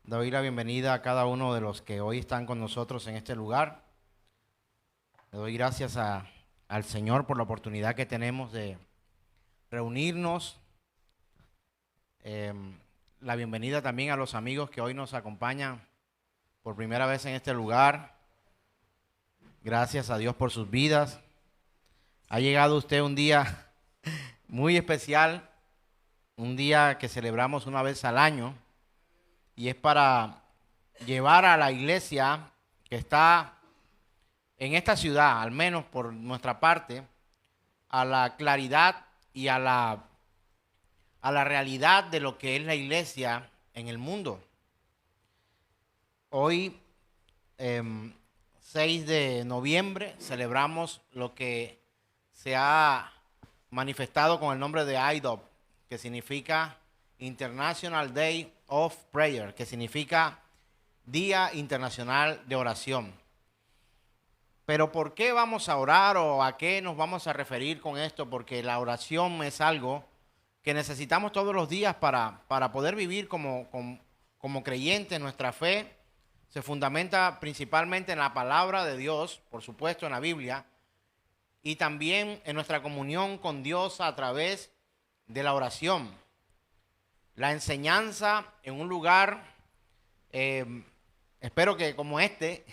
Doy la bienvenida a cada uno de los que hoy están con nosotros en este lugar. Le doy gracias al Señor por la oportunidad que tenemos de reunirnos. La bienvenida también a los amigos que hoy nos acompañan por primera vez en este lugar. Gracias a Dios por sus vidas. Ha llegado usted un día muy especial, un día que celebramos una vez al año, y es para llevar a la iglesia que está en esta ciudad, al menos por nuestra parte, a la claridad y a la realidad de lo que es la iglesia en el mundo. Hoy, 6 de noviembre, celebramos lo que se ha manifestado con el nombre de IDOP, que significa International Day of Prayer, que significa Día Internacional de Oración. Pero ¿por qué vamos a orar o a qué nos vamos a referir con esto? Porque la oración es algo que necesitamos todos los días para poder vivir como creyentes. Nuestra fe se fundamenta principalmente en la palabra de Dios, por supuesto en la Biblia, y también en nuestra comunión con Dios a través de la oración. La enseñanza en un lugar, espero que como este,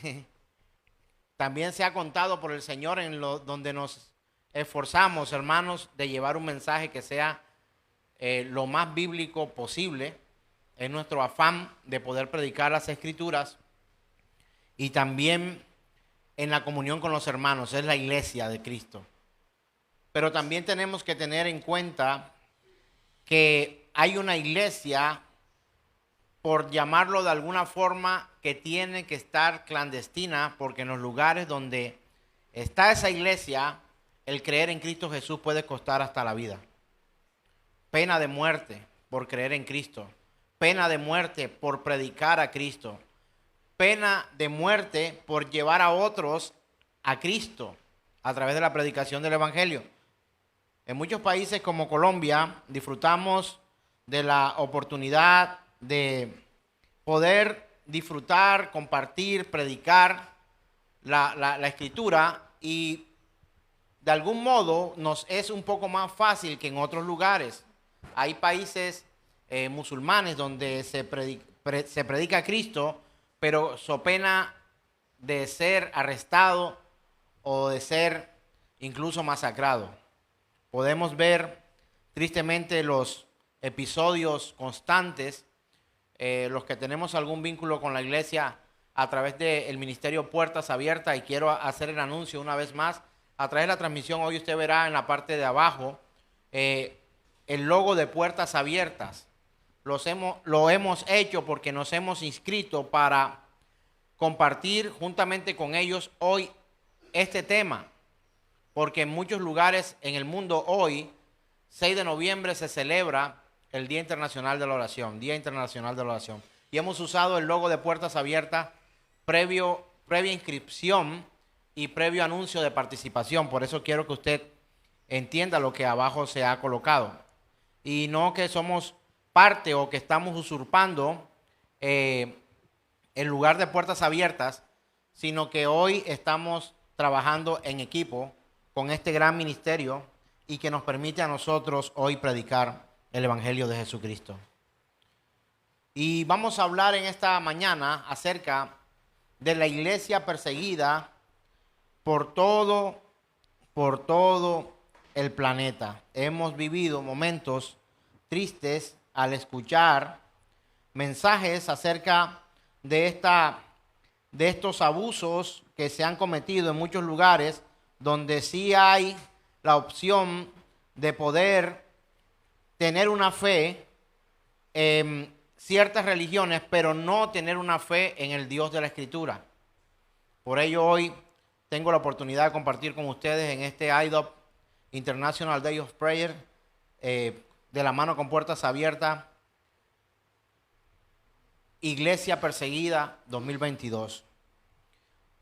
también sea contado por el Señor donde nos esforzamos, hermanos, de llevar un mensaje que sea lo más bíblico posible. Es nuestro afán de poder predicar las Escrituras y también en la comunión con los hermanos, es la iglesia de Cristo. Pero también tenemos que tener en cuenta que hay una iglesia, por llamarlo de alguna forma, que tiene que estar clandestina, porque en los lugares donde está esa iglesia, el creer en Cristo Jesús puede costar hasta la vida. Pena de muerte por creer en Cristo, pena de muerte por predicar a Cristo, pena de muerte por llevar a otros a Cristo a través de la predicación del Evangelio. En muchos países como Colombia disfrutamos de la oportunidad de poder disfrutar, compartir, predicar la Escritura, y de algún modo nos es un poco más fácil que en otros lugares. Hay países musulmanes donde se predica a Cristo, pero so pena de ser arrestado o de ser incluso masacrado. Podemos ver tristemente los episodios constantes, los que tenemos algún vínculo con la iglesia a través del ministerio Puertas Abiertas, y quiero hacer el anuncio una vez más. A través de la transmisión hoy usted verá en la parte de abajo el logo de Puertas Abiertas. Lo hemos hecho porque nos hemos inscrito para compartir juntamente con ellos hoy este tema, porque en muchos lugares en el mundo hoy, 6 de noviembre, se celebra el Día Internacional de la Oración, Día Internacional de la Oración. Y hemos usado el logo de Puertas Abiertas previa inscripción y previo anuncio de participación. Por eso quiero que usted entienda lo que abajo se ha colocado. Y no que somos parte o que estamos usurpando el lugar de Puertas Abiertas, sino que hoy estamos trabajando en equipo con este gran ministerio y que nos permite a nosotros hoy predicar el Evangelio de Jesucristo. Y vamos a hablar en esta mañana acerca de la iglesia perseguida por todo el planeta. Hemos vivido momentos tristes al escuchar mensajes acerca de estos abusos que se han cometido en muchos lugares, donde sí hay la opción de poder tener una fe en ciertas religiones, pero no tener una fe en el Dios de la Escritura. Por ello hoy tengo la oportunidad de compartir con ustedes en este IDOP, International Day of Prayer, de la mano con Puertas Abiertas, Iglesia Perseguida 2022.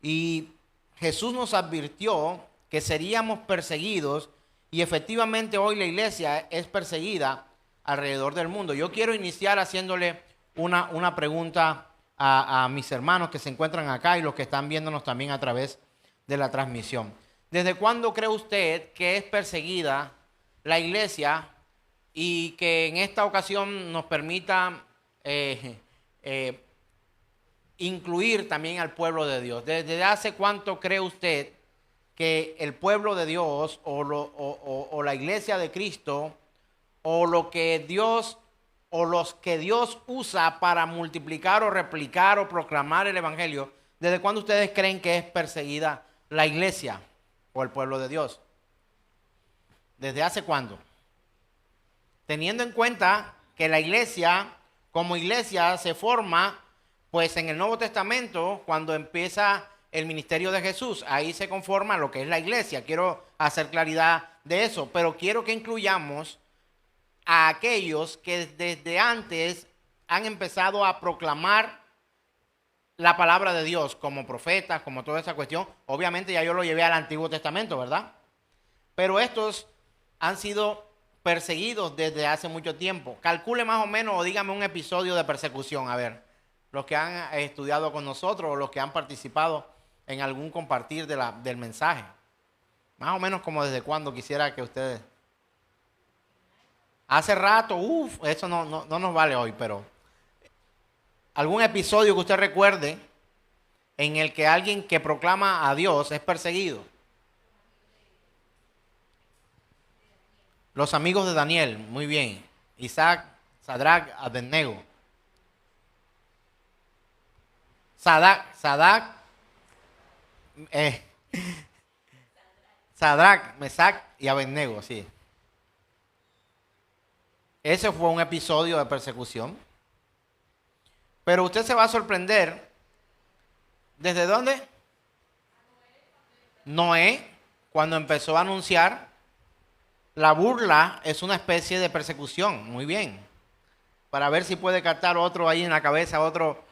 Y Jesús nos advirtió que seríamos perseguidos, y efectivamente hoy la iglesia es perseguida alrededor del mundo. Yo quiero iniciar haciéndole una pregunta a mis hermanos que se encuentran acá y los que están viéndonos también a través de la transmisión. ¿Desde cuándo cree usted que es perseguida la iglesia y que en esta ocasión nos permita incluir también al pueblo de Dios? ¿Desde hace cuánto cree usted que el pueblo de Dios o la iglesia de Cristo o lo que Dios o los que Dios usa para multiplicar o replicar o proclamar el evangelio, desde cuándo ustedes creen que es perseguida la iglesia o el pueblo de Dios? ¿Desde hace cuándo? Teniendo en cuenta que la iglesia, como iglesia, se forma pues en el Nuevo Testamento cuando empieza el ministerio de Jesús. Ahí se conforma lo que es la iglesia. Quiero hacer claridad de eso, pero quiero que incluyamos a aquellos que desde antes han empezado a proclamar la palabra de Dios como profetas, como toda esa cuestión. Obviamente ya yo lo llevé al Antiguo Testamento, ¿verdad? Pero estos han sido perseguidos desde hace mucho tiempo. Calcule más o menos o dígame un episodio de persecución, a ver, los que han estudiado con nosotros o los que han participado en algún compartir del mensaje. Más o menos como desde cuándo quisiera que ustedes... Hace rato, eso no nos vale hoy, pero algún episodio que usted recuerde en el que alguien que proclama a Dios es perseguido. Los amigos de Daniel, muy bien. Isaac, Sadrach, Abednego. Sadrach, Mesach y Abednego, sí. Ese fue un episodio de persecución. Pero usted se va a sorprender. ¿Desde dónde? Noé, cuando empezó a anunciar, la burla es una especie de persecución. Muy bien. Para ver si puede captar otro ahí en la cabeza, otro.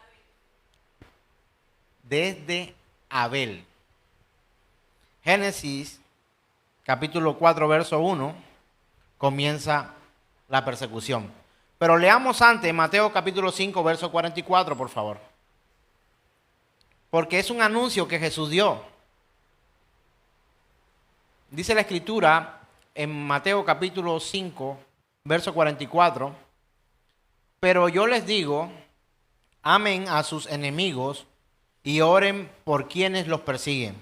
Desde Abel. Génesis, capítulo 4, verso 1, comienza la persecución. Pero leamos antes Mateo capítulo 5, verso 44, por favor. Porque es un anuncio que Jesús dio. Dice la Escritura en Mateo capítulo 5, verso 44. Pero yo les digo, amen a sus enemigos y oren por quienes los persiguen.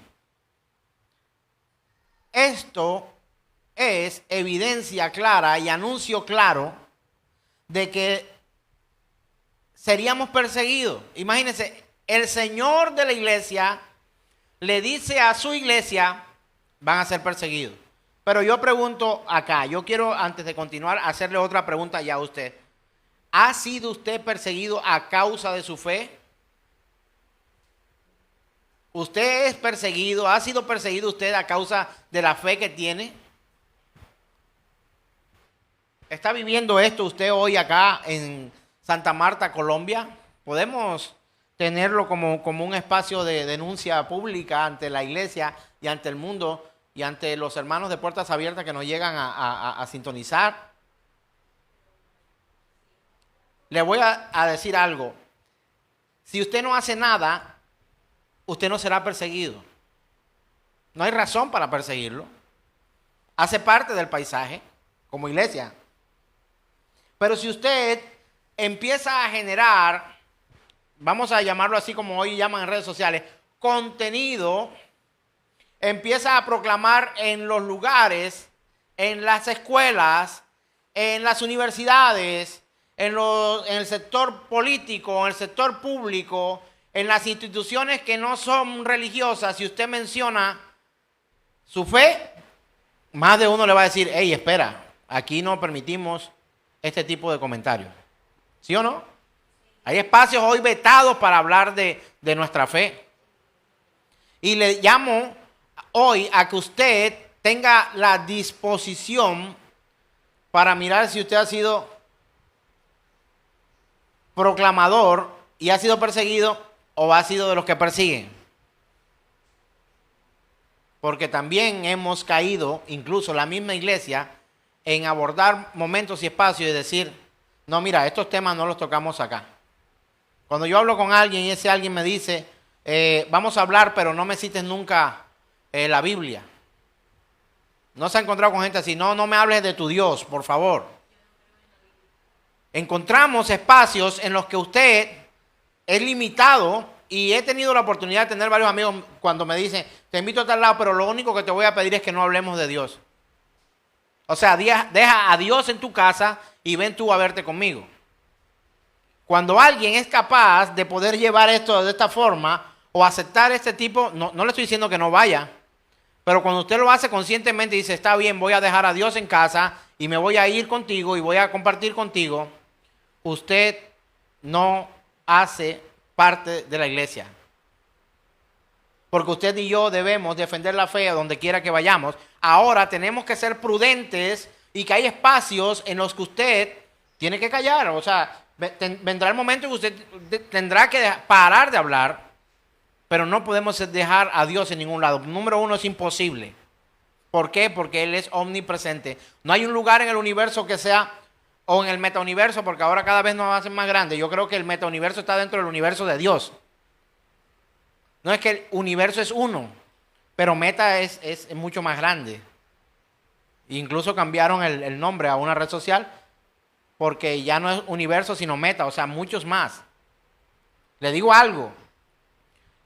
Esto es evidencia clara y anuncio claro de que seríamos perseguidos. Imagínense, el Señor de la iglesia le dice a su iglesia, van a ser perseguidos. Pero yo pregunto acá, yo quiero antes de continuar hacerle otra pregunta ya a usted. ¿Ha sido usted perseguido a causa de su fe? ¿Usted es perseguido? ¿Ha sido perseguido usted a causa de la fe que tiene? ¿Está viviendo esto usted hoy acá en Santa Marta, Colombia? ¿Podemos tenerlo como un espacio de denuncia pública ante la iglesia y ante el mundo y ante los hermanos de Puertas Abiertas que nos llegan a sintonizar? Le voy a decir algo. Si usted no hace nada, usted no será perseguido. No hay razón para perseguirlo. Hace parte del paisaje como iglesia. Pero si usted empieza a generar, vamos a llamarlo así como hoy llaman en redes sociales, contenido, empieza a proclamar en los lugares, en las escuelas, en las universidades, en el sector político, en el sector público, en las instituciones que no son religiosas, si usted menciona su fe, más de uno le va a decir, hey, espera, aquí no permitimos este tipo de comentarios. ¿Sí o no? Hay espacios hoy vetados para hablar de nuestra fe. Y le llamo hoy a que usted tenga la disposición para mirar si usted ha sido proclamador y ha sido perseguido o ha sido de los que persiguen. Porque también hemos caído, incluso la misma iglesia, en abordar momentos y espacios y decir, no, mira, estos temas no los tocamos acá. Cuando yo hablo con alguien y ese alguien me dice, vamos a hablar, pero no me cites nunca la Biblia. No se ha encontrado con gente así, no me hables de tu Dios, por favor. Encontramos espacios en los que usted es limitado y he tenido la oportunidad de tener varios amigos cuando me dicen, te invito a tal lado, pero lo único que te voy a pedir es que no hablemos de Dios. O sea, deja a Dios en tu casa y ven tú a verte conmigo. Cuando alguien es capaz de poder llevar esto de esta forma o aceptar este tipo, no le estoy diciendo que no vaya, pero cuando usted lo hace conscientemente y dice, está bien, voy a dejar a Dios en casa y me voy a ir contigo y voy a compartir contigo, usted no hace parte de la iglesia. Porque usted y yo debemos defender la fe a donde quiera que vayamos. Ahora tenemos que ser prudentes y que hay espacios en los que usted tiene que callar. O sea, vendrá el momento en que usted tendrá que parar de hablar, pero no podemos dejar a Dios en ningún lado. Número uno, es imposible. ¿Por qué? Porque Él es omnipresente. No hay un lugar en el universo que sea, o en el metauniverso, porque ahora cada vez nos hacen más grande. Yo creo que el metauniverso está dentro del universo de Dios. No es que el universo es uno, pero meta es mucho más grande. Incluso cambiaron el nombre a una red social, porque ya no es universo, sino meta, o sea, muchos más. Le digo algo,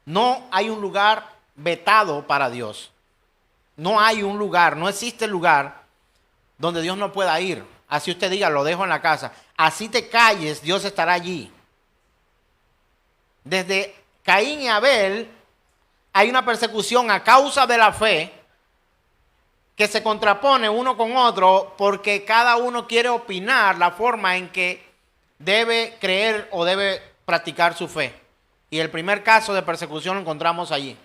no hay un lugar vetado para Dios. No hay un lugar, no existe lugar donde Dios no pueda ir. Así usted diga, lo dejo en la casa. Así te calles, Dios estará allí. Desde Caín y Abel hay una persecución a causa de la fe que se contrapone uno con otro porque cada uno quiere opinar la forma en que debe creer o debe practicar su fe. Y el primer caso de persecución lo encontramos allí.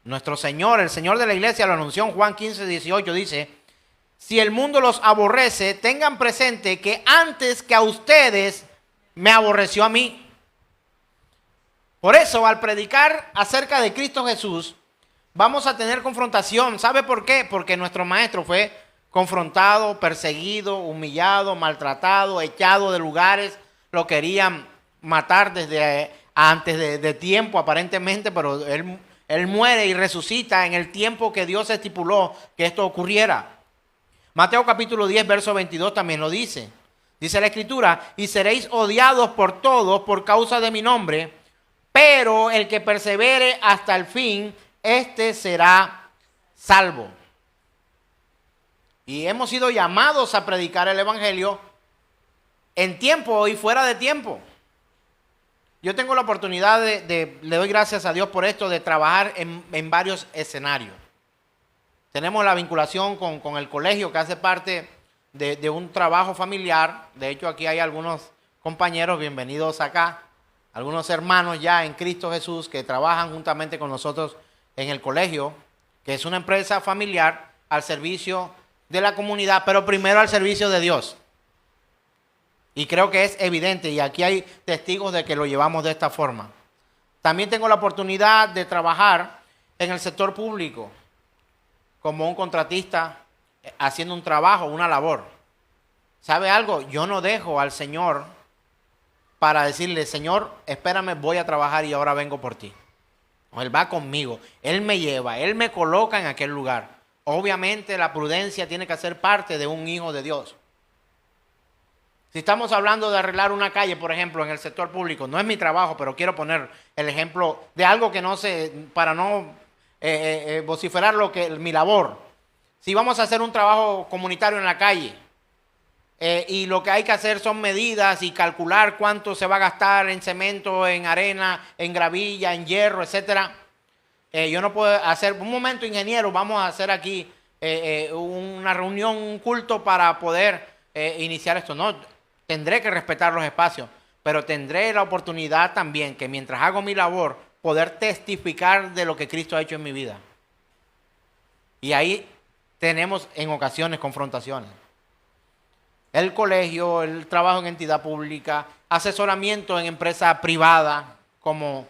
Nuestro Señor, el Señor de la iglesia, lo anunció en Juan 15:18, dice, si el mundo los aborrece, tengan presente que antes que a ustedes me aborreció a mí. Por eso, al predicar acerca de Cristo Jesús, vamos a tener confrontación. ¿Sabe por qué? Porque nuestro maestro fue confrontado, perseguido, humillado, maltratado, echado de lugares. Lo querían matar desde antes de tiempo, aparentemente, pero él muere y resucita en el tiempo que Dios estipuló que esto ocurriera. Mateo capítulo 10, verso 22 también lo dice. Dice la Escritura, y seréis odiados por todos por causa de mi nombre, pero el que persevere hasta el fin, este será salvo. Y hemos sido llamados a predicar el Evangelio en tiempo y fuera de tiempo. Yo tengo la oportunidad le doy gracias a Dios por esto, de trabajar en varios escenarios. Tenemos la vinculación con el colegio, que hace parte de un trabajo familiar. De hecho, aquí hay algunos compañeros, bienvenidos acá, algunos hermanos ya en Cristo Jesús que trabajan juntamente con nosotros en el colegio, que es una empresa familiar al servicio de la comunidad, pero primero al servicio de Dios. Y creo que es evidente, y aquí hay testigos de que lo llevamos de esta forma. También tengo la oportunidad de trabajar en el sector público, como un contratista, haciendo un trabajo, una labor. ¿Sabe algo? Yo no dejo al Señor para decirle, Señor, espérame, voy a trabajar y ahora vengo por ti. Él va conmigo, Él me lleva, Él me coloca en aquel lugar. Obviamente la prudencia tiene que ser parte de un hijo de Dios. Si estamos hablando de arreglar una calle, por ejemplo, en el sector público, no es mi trabajo, pero quiero poner el ejemplo de algo que no sé, para no vociferar mi labor. Si vamos a hacer un trabajo comunitario en la calle, y lo que hay que hacer son medidas y calcular cuánto se va a gastar en cemento, en arena, en gravilla, en hierro, etcétera. Yo no puedo hacer, un momento ingeniero, vamos a hacer aquí una reunión, un culto para poder iniciar esto. No, tendré que respetar los espacios, pero tendré la oportunidad también que mientras hago mi labor, poder testificar de lo que Cristo ha hecho en mi vida. Y ahí tenemos en ocasiones confrontaciones. El colegio, el trabajo en entidad pública, asesoramiento en empresa privada, como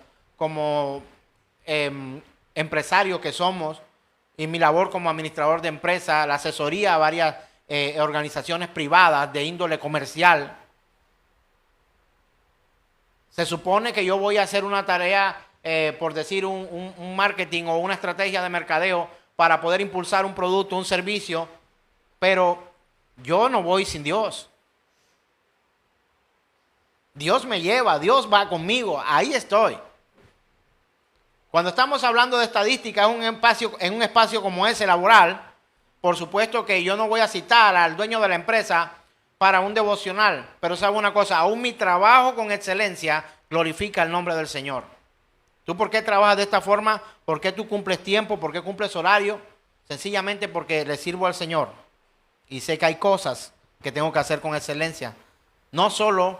empresario que somos, y mi labor como administrador de empresa, la asesoría a varias organizaciones privadas de índole comercial. Se supone que yo voy a hacer una tarea, por decir un marketing o una estrategia de mercadeo para poder impulsar un producto, un servicio, pero yo no voy sin Dios. Dios me lleva, Dios va conmigo, ahí estoy. Cuando estamos hablando de estadística en un espacio como ese laboral, por supuesto que yo no voy a citar al dueño de la empresa para un devocional, pero sabe una cosa, aún mi trabajo con excelencia glorifica el nombre del Señor. ¿Tú por qué trabajas de esta forma? ¿Por qué tú cumples tiempo? ¿Por qué cumples horario? Sencillamente porque le sirvo al Señor y sé que hay cosas que tengo que hacer con excelencia, no solo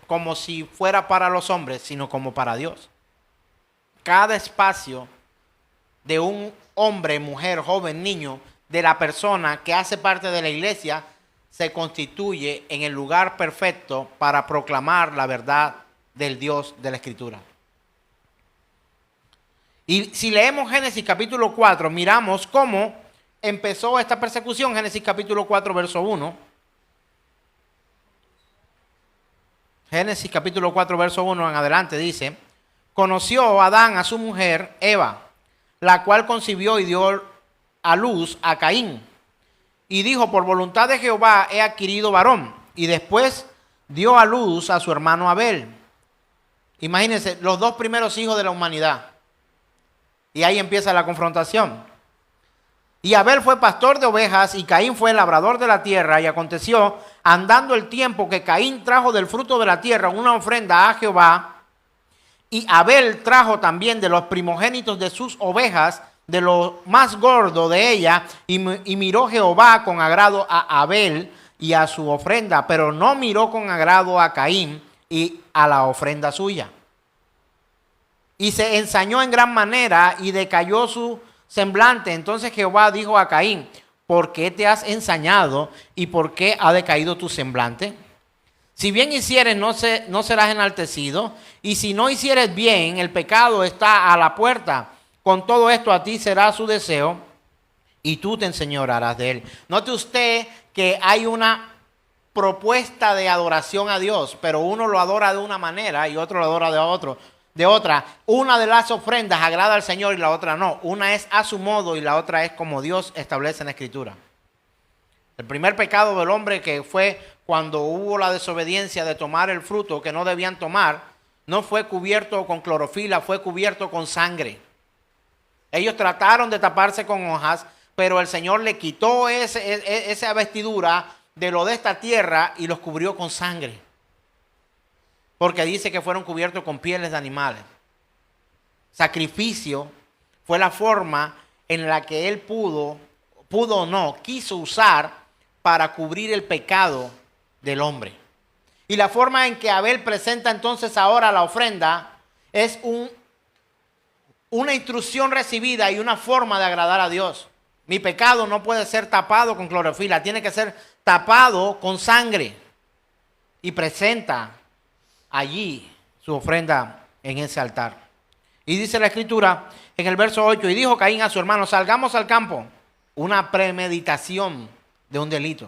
como si fuera para los hombres, sino como para Dios. Cada espacio de un hombre, mujer, joven, niño, de la persona que hace parte de la iglesia, se constituye en el lugar perfecto para proclamar la verdad del Dios de la Escritura. Y si leemos Génesis capítulo 4, miramos cómo empezó esta persecución. Génesis capítulo 4, verso 1. Génesis capítulo 4, verso 1 en adelante dice: conoció Adán a su mujer Eva, la cual concibió y dio a luz a Caín. Y dijo: por voluntad de Jehová he adquirido varón. Y después dio a luz a su hermano Abel. Imagínense, los dos primeros hijos de la humanidad. Y ahí empieza la confrontación. Y Abel fue pastor de ovejas y Caín fue labrador de la tierra. Y aconteció, andando el tiempo, que Caín trajo del fruto de la tierra una ofrenda a Jehová. Y Abel trajo también de los primogénitos de sus ovejas, de lo más gordo de ella, y miró Jehová con agrado a Abel y a su ofrenda, pero no miró con agrado a Caín y a la ofrenda suya. Y se ensañó en gran manera y decayó su semblante. Entonces Jehová dijo a Caín: ¿por qué te has ensañado y por qué ha decaído tu semblante? Si bien hicieres, no serás enaltecido, y si no hicieres bien, el pecado está a la puerta. Con todo esto a ti será su deseo, y tú te enseñorearás de él. Note usted que hay una propuesta de adoración a Dios, pero uno lo adora de una manera y otro lo adora de otra. Una de las ofrendas agrada al Señor y la otra no. Una es a su modo y la otra es como Dios establece en la Escritura. El primer pecado del hombre, que fue cuando hubo la desobediencia de tomar el fruto que no debían tomar, no fue cubierto con clorofila, fue cubierto con sangre. Ellos trataron de taparse con hojas, pero el Señor le quitó esa vestidura de lo de esta tierra y los cubrió con sangre. Porque dice que fueron cubiertos con pieles de animales. Sacrificio fue la forma en la que él pudo o no, quiso usar para cubrir el pecado del hombre. Y la forma en que Abel presenta entonces ahora la ofrenda es una instrucción recibida y una forma de agradar a Dios. Mi pecado no puede ser tapado con clorofila, tiene que ser tapado con sangre. Y presenta allí su ofrenda en ese altar. Y dice la Escritura en el verso 8: y dijo Caín a su hermano: salgamos al campo. Una premeditación de un delito.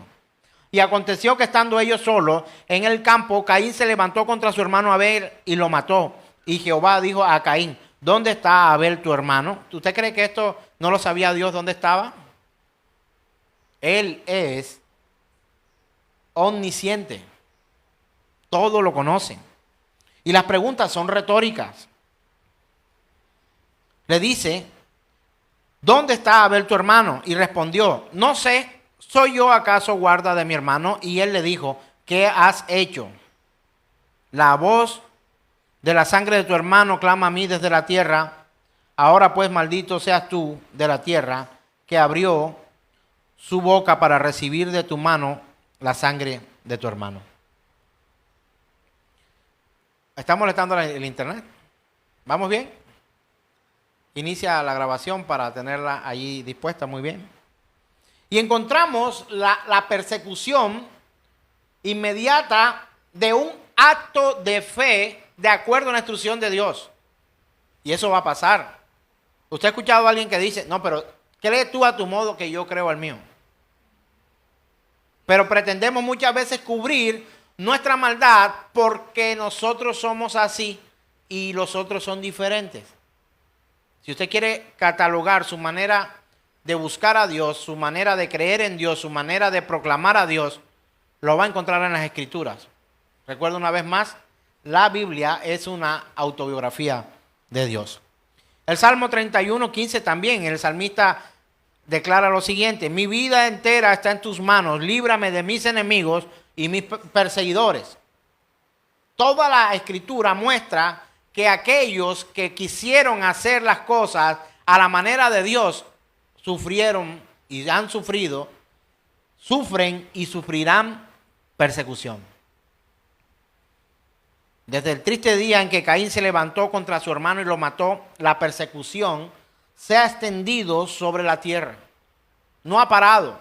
Y aconteció que estando ellos solos en el campo, Caín se levantó contra su hermano Abel y lo mató. Y Jehová dijo a Caín: ¿dónde está Abel tu hermano? ¿Usted cree que esto no lo sabía Dios dónde estaba? Él es omnisciente. Todo lo conoce. Y las preguntas son retóricas. Le dice: ¿dónde está Abel tu hermano? Y respondió: no sé, ¿soy yo acaso guarda de mi hermano? Y él le dijo: ¿qué has hecho? La voz de la sangre de tu hermano clama a mí desde la tierra. Ahora pues maldito seas tú de la tierra, que abrió su boca para recibir de tu mano la sangre de tu hermano. ¿Está molestando el internet? ¿Vamos bien? Inicia la grabación para tenerla allí dispuesta. Muy bien. Y encontramos la persecución inmediata de un acto de fe de acuerdo a la instrucción de Dios. Y eso va a pasar. ¿Usted ha escuchado a alguien que dice: no, pero cree tú a tu modo que yo creo al mío? Pero pretendemos muchas veces cubrir nuestra maldad porque nosotros somos así y los otros son diferentes. Si usted quiere catalogar su manera de buscar a Dios, su manera de creer en Dios, su manera de proclamar a Dios, lo va a encontrar en las Escrituras. Recuerdo una vez más, la Biblia es una autobiografía de Dios. El Salmo 31:15 también, el salmista declara lo siguiente: mi vida entera está en tus manos, líbrame de mis enemigos y mis perseguidores. Toda la Escritura muestra que aquellos que quisieron hacer las cosas a la manera de Dios sufrieron y han sufrido, sufren y sufrirán persecución. Desde el triste día en que Caín se levantó contra su hermano y lo mató, la persecución se ha extendido sobre la tierra. No ha parado.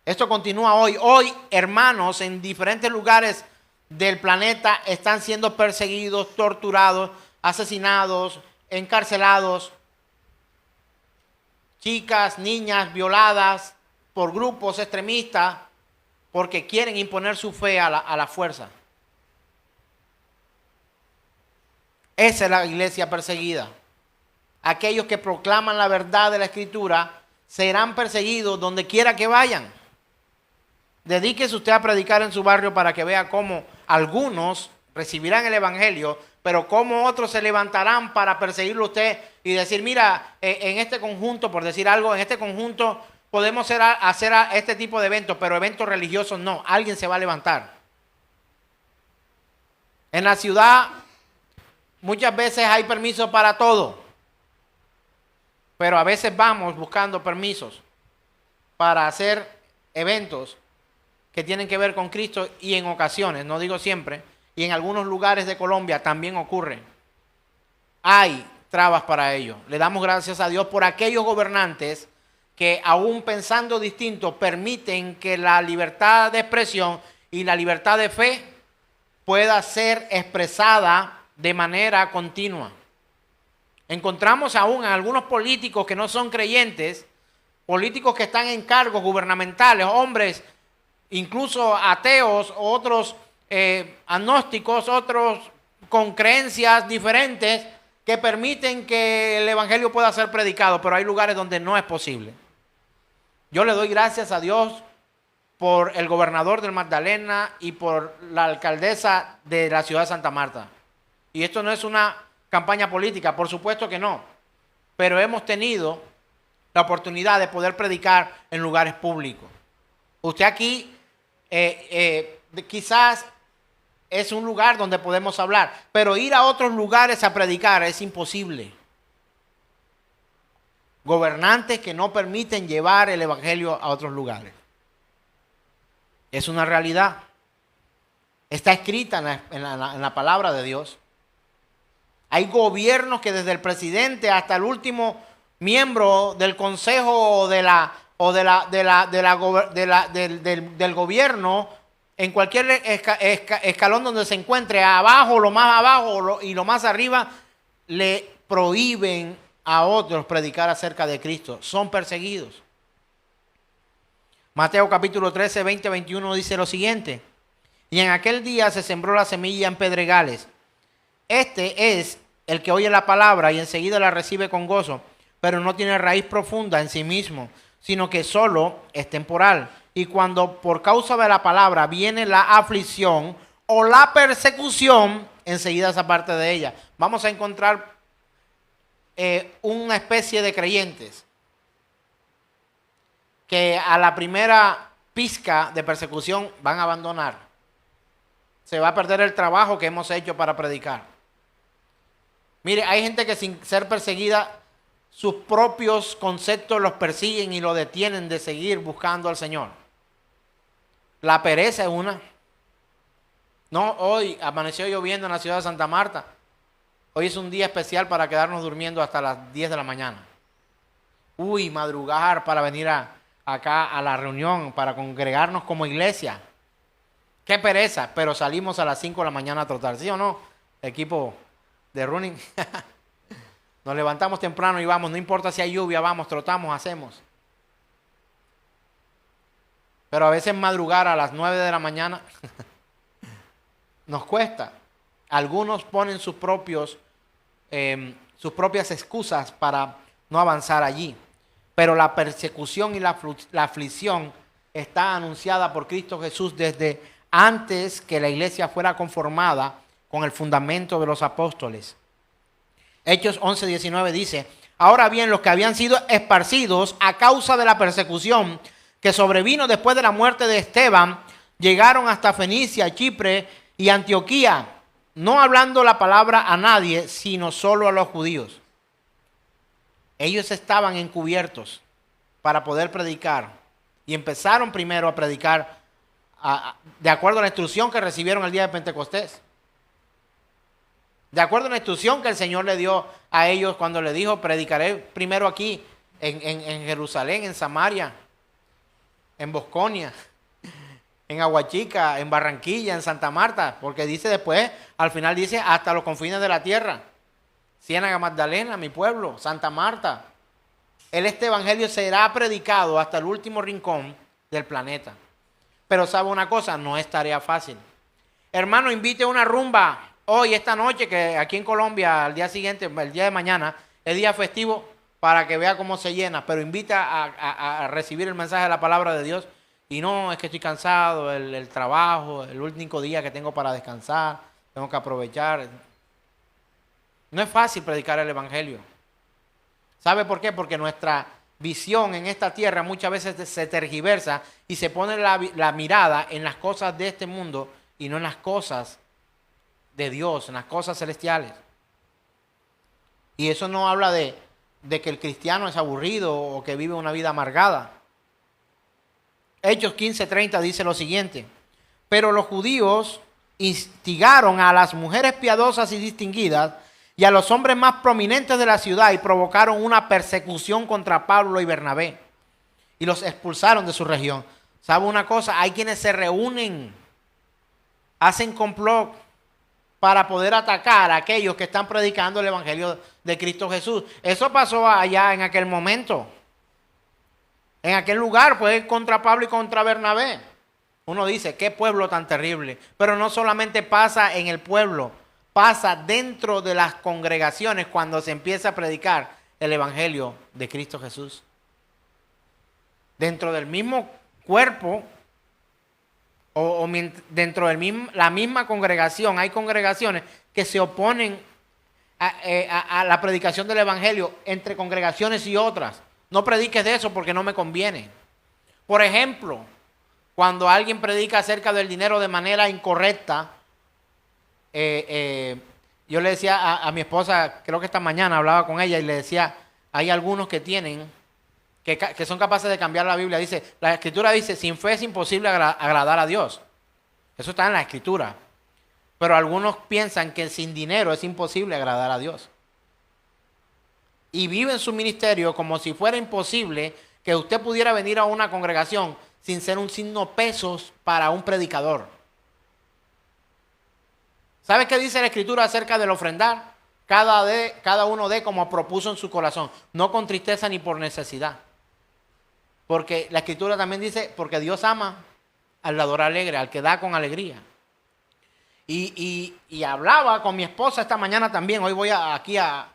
Esto continúa hoy. Hoy, hermanos, en diferentes lugares del planeta están siendo perseguidos, torturados, asesinados, encarcelados. Chicas, niñas violadas por grupos extremistas porque quieren imponer su fe a la fuerza. Esa es la iglesia perseguida. Aquellos que proclaman la verdad de la Escritura serán perseguidos donde quiera que vayan. Dedíquese usted a predicar en su barrio para que vea cómo algunos recibirán el Evangelio, pero cómo otros se levantarán para perseguirlo a usted y decir, mira, en este conjunto, por decir algo, en este conjunto podemos hacer este tipo de eventos, pero eventos religiosos no. Alguien se va a levantar. En la ciudad muchas veces hay permiso para todo, pero a veces vamos buscando permisos para hacer eventos que tienen que ver con Cristo y en ocasiones, no digo siempre, y en algunos lugares de Colombia también ocurre. Hay trabas para ello. Le damos gracias a Dios por aquellos gobernantes que aún pensando distinto permiten que la libertad de expresión y la libertad de fe pueda ser expresada de manera continua. Encontramos aún a algunos políticos que no son creyentes, políticos que están en cargos gubernamentales, hombres incluso ateos, otros agnósticos, otros con creencias diferentes que permiten que el evangelio pueda ser predicado, pero hay lugares donde no es posible. Yo le doy gracias a Dios por el gobernador del Magdalena y por la alcaldesa de la ciudad de Santa Marta. Y esto no es una campaña política, por supuesto que no, pero hemos tenido la oportunidad de poder predicar en lugares públicos. Usted aquí quizás es un lugar donde podemos hablar, pero ir a otros lugares a predicar es imposible. Gobernantes que no permiten llevar el evangelio a otros lugares. Es una realidad. Está escrita en la palabra de Dios. Hay gobiernos que desde el presidente hasta el último miembro del consejo del gobierno, en cualquier escalón donde se encuentre, abajo, lo más abajo y lo más arriba, le prohíben a otros predicar acerca de Cristo. Son perseguidos. Mateo capítulo 13, 20, 21 dice lo siguiente: y en aquel día se sembró la semilla en pedregales. Este es el que oye la palabra y enseguida la recibe con gozo, pero no tiene raíz profunda en sí mismo, sino que solo es temporal. Y cuando por causa de la palabra viene la aflicción o la persecución, enseguida se aparte de ella. Vamos a encontrar una especie de creyentes que a la primera pizca de persecución van a abandonar. Se va a perder el trabajo que hemos hecho para predicar. Mire, hay gente que sin ser perseguida, sus propios conceptos los persiguen y lo detienen de seguir buscando al Señor. La pereza es una. No, hoy amaneció lloviendo en la ciudad de Santa Marta. Hoy es un día especial para quedarnos durmiendo hasta las 10 de la mañana. Uy, madrugar para venir acá a la reunión, para congregarnos como iglesia. Qué pereza, pero salimos a las 5 de la mañana a trotar, ¿sí o no? Equipo de running. Nos levantamos temprano y vamos, no importa si hay lluvia, vamos, trotamos, hacemos. Pero a veces madrugar a las 9 de la mañana nos cuesta. Algunos ponen sus propias excusas para no avanzar allí. Pero la persecución y la aflicción está anunciada por Cristo Jesús desde antes que la iglesia fuera conformada con el fundamento de los apóstoles. Hechos 11:19 dice: ahora bien, los que habían sido esparcidos a causa de la persecución que sobrevino después de la muerte de Esteban, llegaron hasta Fenicia, Chipre y Antioquía, no hablando la palabra a nadie, sino solo a los judíos. Ellos estaban encubiertos para poder predicar y empezaron primero a predicar de acuerdo a la instrucción que recibieron el día de Pentecostés. De acuerdo a la instrucción que el Señor le dio a ellos cuando le dijo: predicaré primero aquí en Jerusalén, en Samaria, en Bosconia, en Aguachica, en Barranquilla, en Santa Marta, porque dice después, al final dice, hasta los confines de la tierra. Ciénaga Magdalena, mi pueblo, Santa Marta. Este evangelio será predicado hasta el último rincón del planeta. Pero sabe una cosa, no es tarea fácil. Hermano, invite a una rumba hoy, esta noche, que aquí en Colombia, al día siguiente, el día de mañana, es día festivo, para que vea cómo se llena. Pero invita a recibir el mensaje de la palabra de Dios. Y no, es que estoy cansado, el trabajo, el único día que tengo para descansar, tengo que aprovechar. No es fácil predicar el evangelio. ¿Sabe por qué? Porque nuestra visión en esta tierra muchas veces se tergiversa y se pone la mirada en las cosas de este mundo y no en las cosas de Dios, en las cosas celestiales. Y eso no habla de que el cristiano es aburrido o que vive una vida amargada. Hechos 15:30 dice lo siguiente: pero los judíos instigaron a las mujeres piadosas y distinguidas y a los hombres más prominentes de la ciudad y provocaron una persecución contra Pablo y Bernabé y los expulsaron de su región. ¿Sabe una cosa? Hay quienes se reúnen, hacen complot para poder atacar a aquellos que están predicando el evangelio de Cristo Jesús. Eso pasó allá en aquel momento. En aquel lugar fue contra Pablo y contra Bernabé. Uno dice, qué pueblo tan terrible. Pero no solamente pasa en el pueblo, pasa dentro de las congregaciones cuando se empieza a predicar el evangelio de Cristo Jesús. Dentro del mismo cuerpo o dentro de la misma congregación, hay congregaciones que se oponen a la predicación del evangelio entre congregaciones y otras. No prediques de eso porque no me conviene. Por ejemplo, cuando alguien predica acerca del dinero de manera incorrecta, yo le decía a mi esposa, creo que esta mañana hablaba con ella y le decía, hay algunos que tienen, que son capaces de cambiar la Biblia. Dice, la Escritura dice, sin fe es imposible agradar a Dios. Eso está en la Escritura. Pero algunos piensan que sin dinero es imposible agradar a Dios. Y viven su ministerio como si fuera imposible que usted pudiera venir a una congregación sin ser un signo pesos para un predicador. ¿Sabe qué dice la Escritura acerca del ofrendar? Cada uno dé como propuso en su corazón, no con tristeza ni por necesidad. Porque la Escritura también dice, porque Dios ama al dador alegre, al que da con alegría. Y hablaba con mi esposa esta mañana también, hoy voy aquí a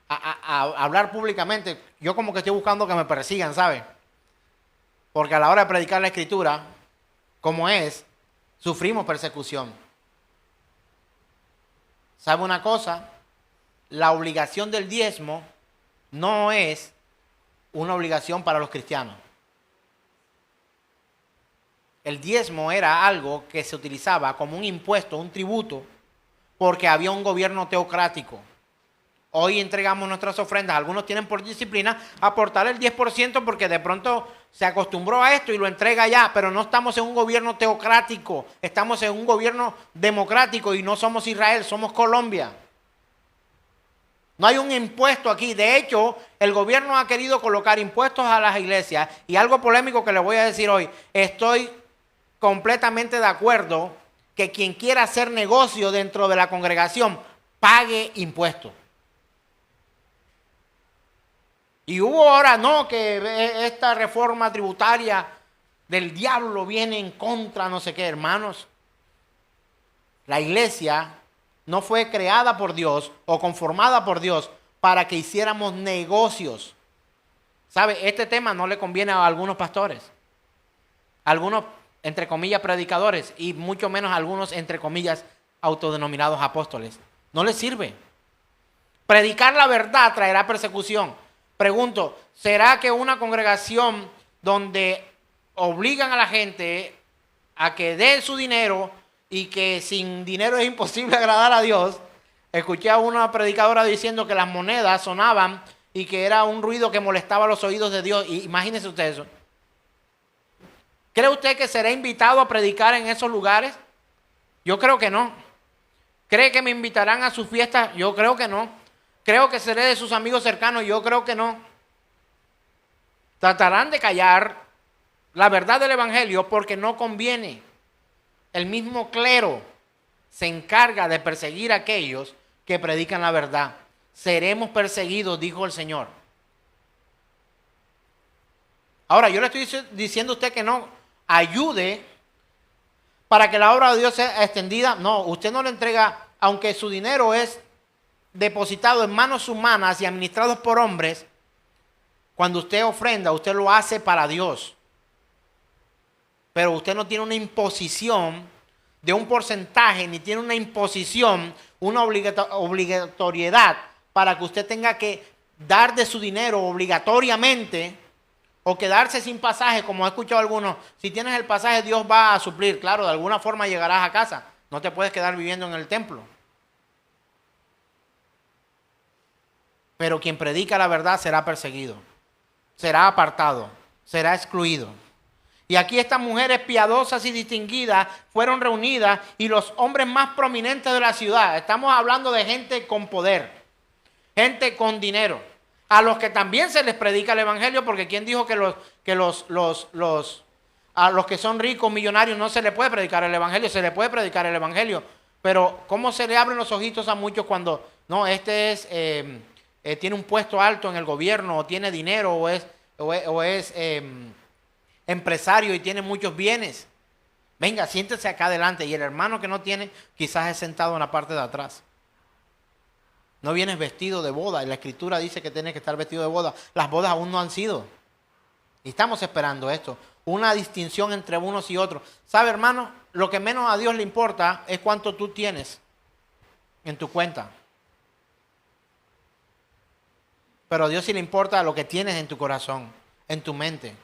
hablar públicamente. Yo como que estoy buscando que me persigan, ¿sabe? Porque a la hora de predicar la Escritura, como es, sufrimos persecución. ¿Sabe una cosa? La obligación del diezmo no es una obligación para los cristianos. El diezmo era algo que se utilizaba como un impuesto, un tributo, porque había un gobierno teocrático. Hoy entregamos nuestras ofrendas, algunos tienen por disciplina aportar el 10% porque de pronto se acostumbró a esto y lo entrega ya, pero no estamos en un gobierno teocrático, estamos en un gobierno democrático y no somos Israel, somos Colombia. No hay un impuesto aquí. De hecho, el gobierno ha querido colocar impuestos a las iglesias y algo polémico que le voy a decir hoy, estoy completamente de acuerdo que quien quiera hacer negocio dentro de la congregación pague impuestos. Y hubo ahora, no, que esta reforma tributaria del diablo viene en contra, no sé qué, hermanos. La iglesia no fue creada por Dios o conformada por Dios para que hiciéramos negocios. ¿Sabe? Este tema no le conviene a algunos pastores, a algunos, entre comillas, predicadores, y mucho menos a algunos, entre comillas, autodenominados apóstoles. No les sirve. Predicar la verdad traerá persecución. Pregunto, ¿será que una congregación donde obligan a la gente a que dé su dinero y que sin dinero es imposible agradar a Dios? Escuché a una predicadora diciendo que las monedas sonaban y que era un ruido que molestaba los oídos de Dios. Y imagínese usted eso. ¿Cree usted que será invitado a predicar en esos lugares? Yo creo que no. ¿Cree que me invitarán a sus fiestas? Yo creo que no. ¿Creo que seré de sus amigos cercanos? Yo creo que no. Tratarán de callar la verdad del evangelio porque no conviene. El mismo clero se encarga de perseguir a aquellos que predican la verdad. Seremos perseguidos, dijo el Señor. Ahora, yo le estoy diciendo a usted que no ayude para que la obra de Dios sea extendida. No, usted no le entrega, aunque su dinero es depositado en manos humanas y administrados por hombres. Cuando usted ofrenda, usted lo hace para Dios. Pero usted no tiene una imposición de un porcentaje, ni tiene una imposición, una obligatoriedad para que usted tenga que dar de su dinero obligatoriamente o quedarse sin pasaje, como he escuchado algunos. Si tienes el pasaje, Dios va a suplir. Claro, de alguna forma llegarás a casa. No te puedes quedar viviendo en el templo. Pero quien predica la verdad será perseguido, será apartado, será excluido. Y aquí estas mujeres piadosas y distinguidas fueron reunidas y los hombres más prominentes de la ciudad. Estamos hablando de gente con poder, gente con dinero, a los que también se les predica el evangelio, porque ¿quién dijo que a los que son ricos, millonarios, no se les puede predicar el evangelio? Se les puede predicar el evangelio, pero ¿cómo se le abren los ojitos a muchos cuando no, tiene un puesto alto en el gobierno, o tiene dinero, o es empresario y tiene muchos bienes? Venga, siéntese acá adelante. Y el hermano que no tiene, quizás es sentado en la parte de atrás. No vienes vestido de boda. Y la escritura dice que tienes que estar vestido de boda. Las bodas aún no han sido. Y estamos esperando esto. Una distinción entre unos y otros. ¿Sabe, hermano? Lo que menos a Dios le importa es cuánto tú tienes en tu cuenta. Pero a Dios sí le importa lo que tienes en tu corazón, en tu mente.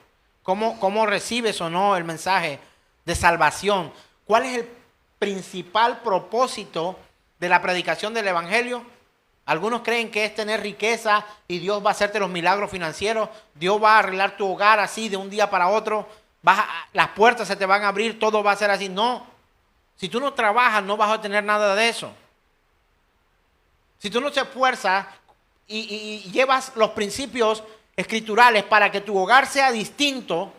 ¿Cómo recibes o no el mensaje de salvación? ¿Cuál es el principal propósito de la predicación del evangelio? Algunos creen que es tener riqueza y Dios va a hacerte los milagros financieros. Dios va a arreglar tu hogar así de un día para otro. Las puertas se te van a abrir, todo va a ser así. No. Si tú no trabajas, no vas a tener nada de eso. Si tú no te esfuerzas y llevas los principios escriturales para que tu hogar sea distinto,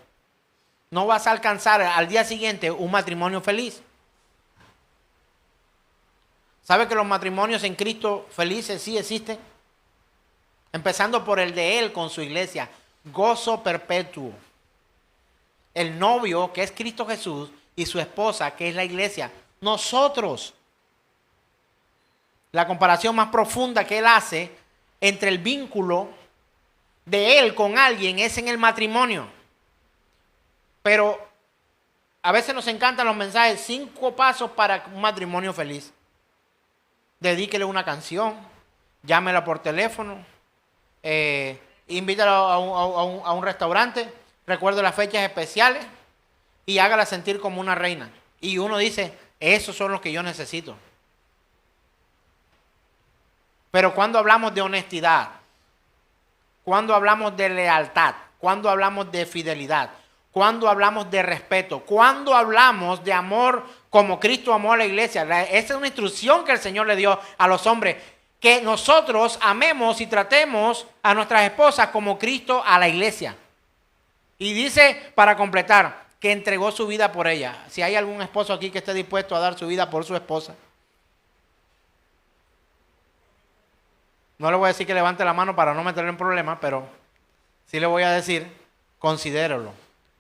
no vas a alcanzar al día siguiente un matrimonio feliz. ¿Sabe que los matrimonios en Cristo felices sí existen? Empezando por el de Él con su iglesia. Gozo perpetuo. El novio, que es Cristo Jesús, y su esposa, que es la iglesia. Nosotros. La comparación más profunda que Él hace entre el vínculo de Él con alguien es en el matrimonio. Pero a veces nos encantan los mensajes, 5 pasos para un matrimonio feliz. Dedíquele una canción, llámela por teléfono, invítala a un restaurante, recuerde las fechas especiales y hágala sentir como una reina. Y uno dice, esos son los que yo necesito. Pero cuando hablamos de honestidad, cuando hablamos de lealtad, cuando hablamos de fidelidad, cuando hablamos de respeto, cuando hablamos de amor como Cristo amó a la iglesia. Esa es una instrucción que el Señor le dio a los hombres, que nosotros amemos y tratemos a nuestras esposas como Cristo a la iglesia. Y dice, para completar, que entregó su vida por ella. Si hay algún esposo aquí que esté dispuesto a dar su vida por su esposa, no le voy a decir que levante la mano para no meterle en problemas, pero sí le voy a decir, considérelo.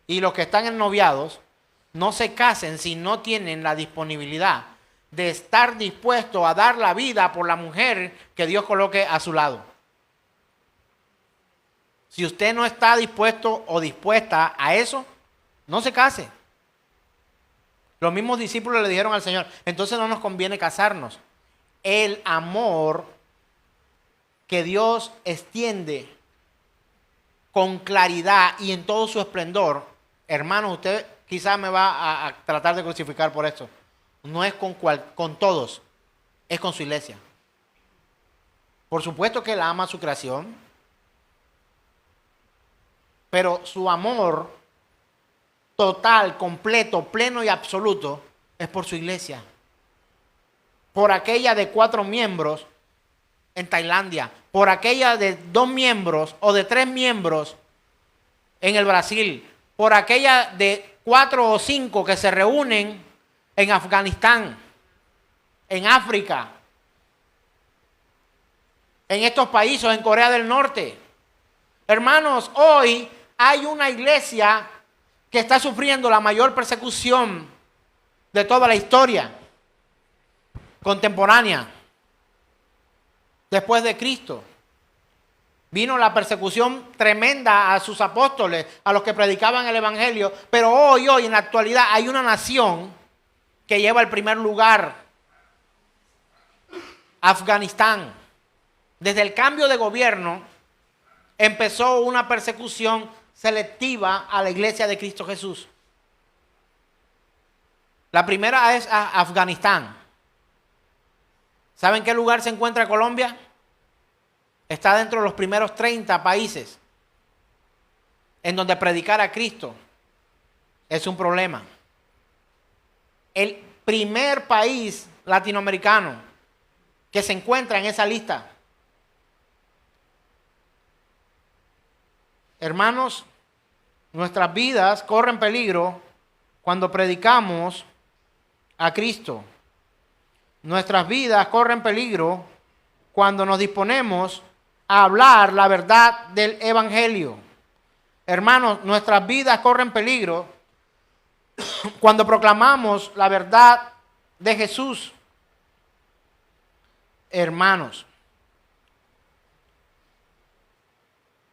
Y los que están en noviados, no se casen si no tienen la disponibilidad de estar dispuesto a dar la vida por la mujer que Dios coloque a su lado. Si usted no está dispuesto o dispuesta a eso, no se case. Los mismos discípulos le dijeron al Señor, entonces no nos conviene casarnos. El amor que Dios extiende con claridad y en todo su esplendor, hermano, usted quizás me va a tratar de crucificar por esto. No es con todos, es con su iglesia. Por supuesto que Él ama a su creación, pero su amor total, completo, pleno y absoluto es por su iglesia. Por aquella de 4 miembros en Tailandia, por aquella de 2 miembros o de 3 miembros en el Brasil, por aquella de 4 o 5 que se reúnen en Afganistán, en África, en estos países, en Corea del Norte. Hermanos, hoy hay una iglesia que está sufriendo la mayor persecución de toda la historia contemporánea. Después de Cristo vino la persecución tremenda a sus apóstoles, a los que predicaban el evangelio, pero hoy en la actualidad hay una nación que lleva el primer lugar: Afganistán. Desde el cambio de gobierno empezó una persecución selectiva a la iglesia de Cristo Jesús. La primera es Afganistán. ¿Saben qué lugar se encuentra Colombia? Está dentro de los primeros 30 países en donde predicar a Cristo es un problema. El primer país latinoamericano que se encuentra en esa lista. Hermanos, nuestras vidas corren peligro cuando predicamos a Cristo. Nuestras vidas corren peligro cuando nos disponemos a hablar la verdad del evangelio. Hermanos, nuestras vidas corren peligro cuando proclamamos la verdad de Jesús. Hermanos,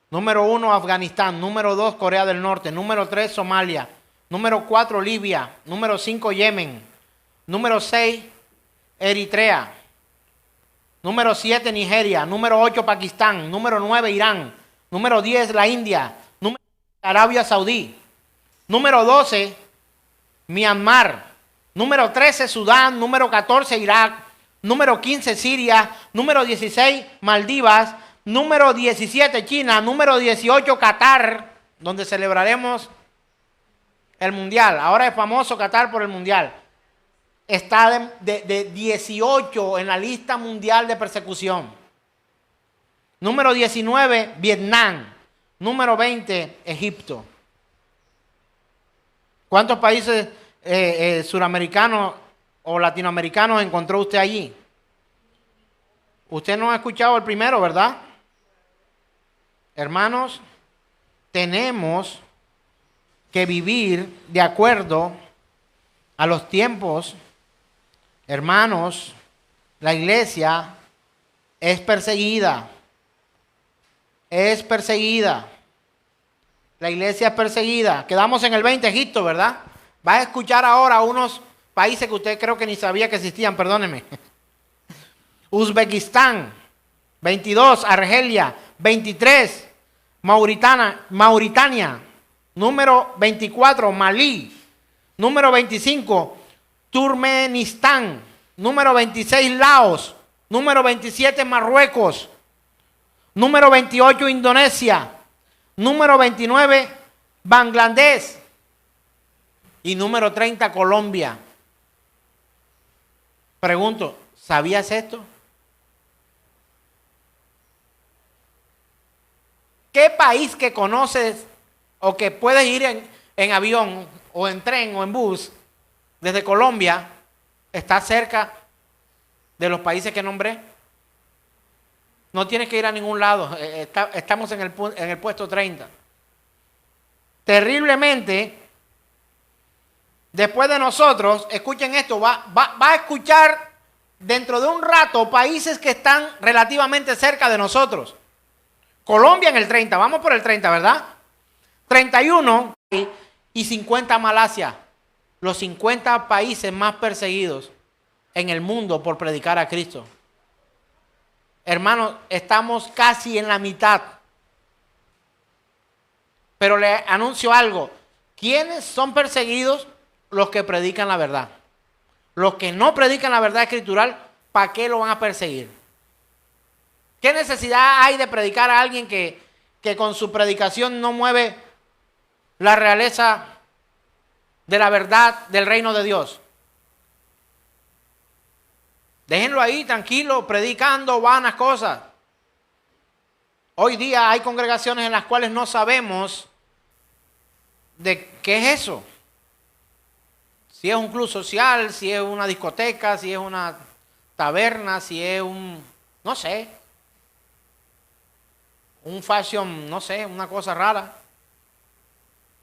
número 1, Afganistán. Número 2, Corea del Norte. Número 3, Somalia. Número 4, Libia. Número 5, Yemen. Número 6, Eritrea. Número 7, Nigeria. Número 8, Pakistán. Número 9, Irán. Número 10, la India. Número 11, Arabia Saudí. Número 12, Myanmar. Número 13, Sudán. Número 14, Irak. Número 15, Siria. Número 16, Maldivas. Número 17, China. Número 18, Qatar, donde celebraremos el Mundial. Ahora es famoso Qatar por el Mundial. Está de 18 en la lista mundial de persecución. Número 19, Vietnam. Número 20, Egipto. ¿Cuántos países suramericanos o latinoamericanos encontró usted allí? Usted no ha escuchado el primero, ¿verdad? Hermanos, tenemos que vivir de acuerdo a los tiempos. Hermanos, la iglesia es perseguida. Es perseguida. La iglesia es perseguida. Quedamos en el 20, Egipto, ¿verdad? Va a escuchar ahora unos países que usted creo que ni sabía que existían, perdóneme. Uzbekistán, 22, Argelia, 23, Mauritania, número 24, Malí, número 25, Turkmenistán, número 26, Laos, número 27, Marruecos, número 28, Indonesia, número 29, Bangladesh y número 30, Colombia. Pregunto, ¿sabías esto? ¿Qué país que conoces o que puedes ir en avión o en tren o en bus desde Colombia está cerca de los países que nombré? No tienes que ir a ningún lado. Estamos en el puesto 30. Terriblemente, después de nosotros, escuchen esto, va a escuchar dentro de un rato países que están relativamente cerca de nosotros. Colombia en el 30, vamos por el 30, ¿verdad? 31 y 50 Malasia, los 50 países más perseguidos en el mundo por predicar a Cristo. Hermanos, estamos casi en la mitad. Pero le anuncio algo. ¿Quiénes son perseguidos? Los que predican la verdad. Los que no predican la verdad escritural, ¿para qué lo van a perseguir? ¿Qué necesidad hay de predicar a alguien que con su predicación no mueve la realeza de la verdad del reino de Dios? Déjenlo ahí tranquilo, predicando vanas cosas. Hoy día hay congregaciones en las cuales no sabemos de qué es eso. Si es un club social, si es una discoteca, si es una taberna, si es no sé, un fashion, no sé, una cosa rara.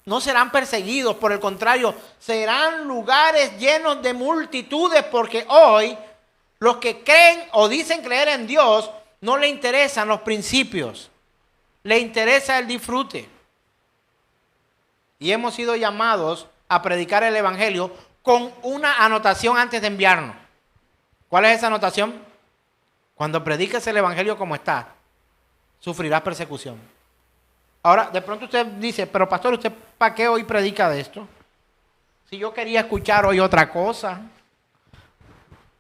No serán perseguidos, por el contrario, serán lugares llenos de multitudes, porque hoy los que creen o dicen creer en Dios no le interesan los principios, le interesa el disfrute. Y hemos sido llamados a predicar el evangelio con una anotación antes de enviarnos. ¿Cuál es esa anotación? Cuando prediques el evangelio como está, sufrirás persecución. Ahora, de pronto usted dice, pero pastor, ¿usted para qué hoy predica de esto? Si yo quería escuchar hoy otra cosa,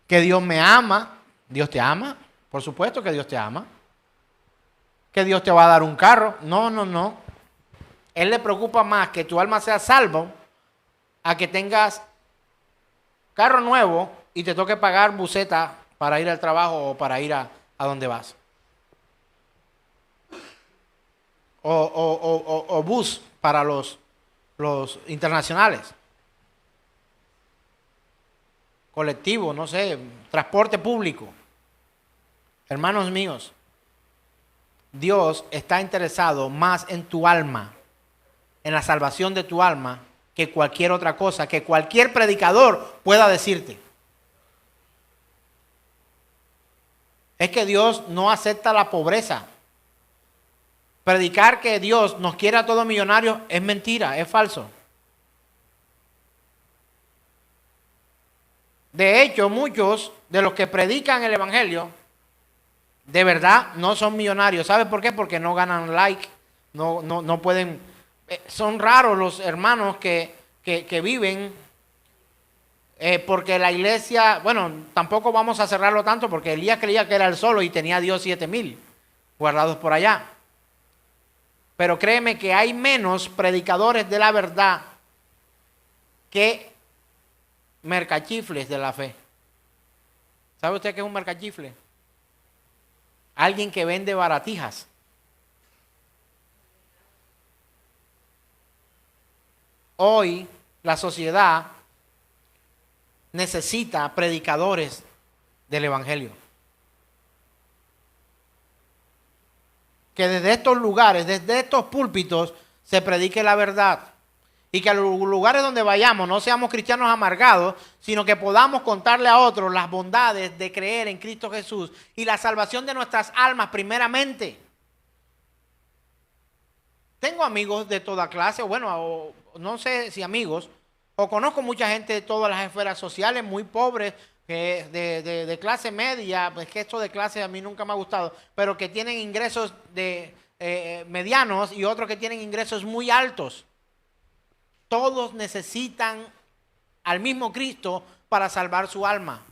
que Dios me ama. ¿Dios te ama? Por supuesto que Dios te ama. ¿Que Dios te va a dar un carro? No. Él le preocupa más que tu alma sea salvo a que tengas carro nuevo y te toque pagar buseta para ir al trabajo o para ir a donde vas. O bus para los internacionales. Colectivo, no sé, transporte público. Hermanos míos, Dios está interesado más en tu alma, en la salvación de tu alma, que cualquier otra cosa, que cualquier predicador pueda decirte. Es que Dios no acepta la pobreza. Predicar que Dios nos quiere a todos millonarios es mentira, es falso. De hecho, muchos de los que predican el evangelio de verdad no son millonarios. ¿Sabe por qué? Porque no ganan like, no pueden. Son raros los hermanos que viven porque la iglesia, bueno, tampoco vamos a cerrarlo tanto porque Elías creía que era el solo y tenía a Dios 7,000 guardados por allá. Pero créeme que hay menos predicadores de la verdad que mercachifles de la fe. ¿Sabe usted qué es un mercachifle? Alguien que vende baratijas. Hoy la sociedad necesita predicadores del evangelio. Que desde estos lugares, desde estos púlpitos, se predique la verdad. Y que a los lugares donde vayamos no seamos cristianos amargados, sino que podamos contarle a otros las bondades de creer en Cristo Jesús y la salvación de nuestras almas primeramente. Tengo amigos de toda clase, bueno, no sé si amigos, o conozco mucha gente de todas las esferas sociales, muy pobres, de clase media, pues que esto de clase a mí nunca me ha gustado, pero que tienen ingresos medianos y otros que tienen ingresos muy altos. Todos necesitan al mismo Cristo para salvar su alma.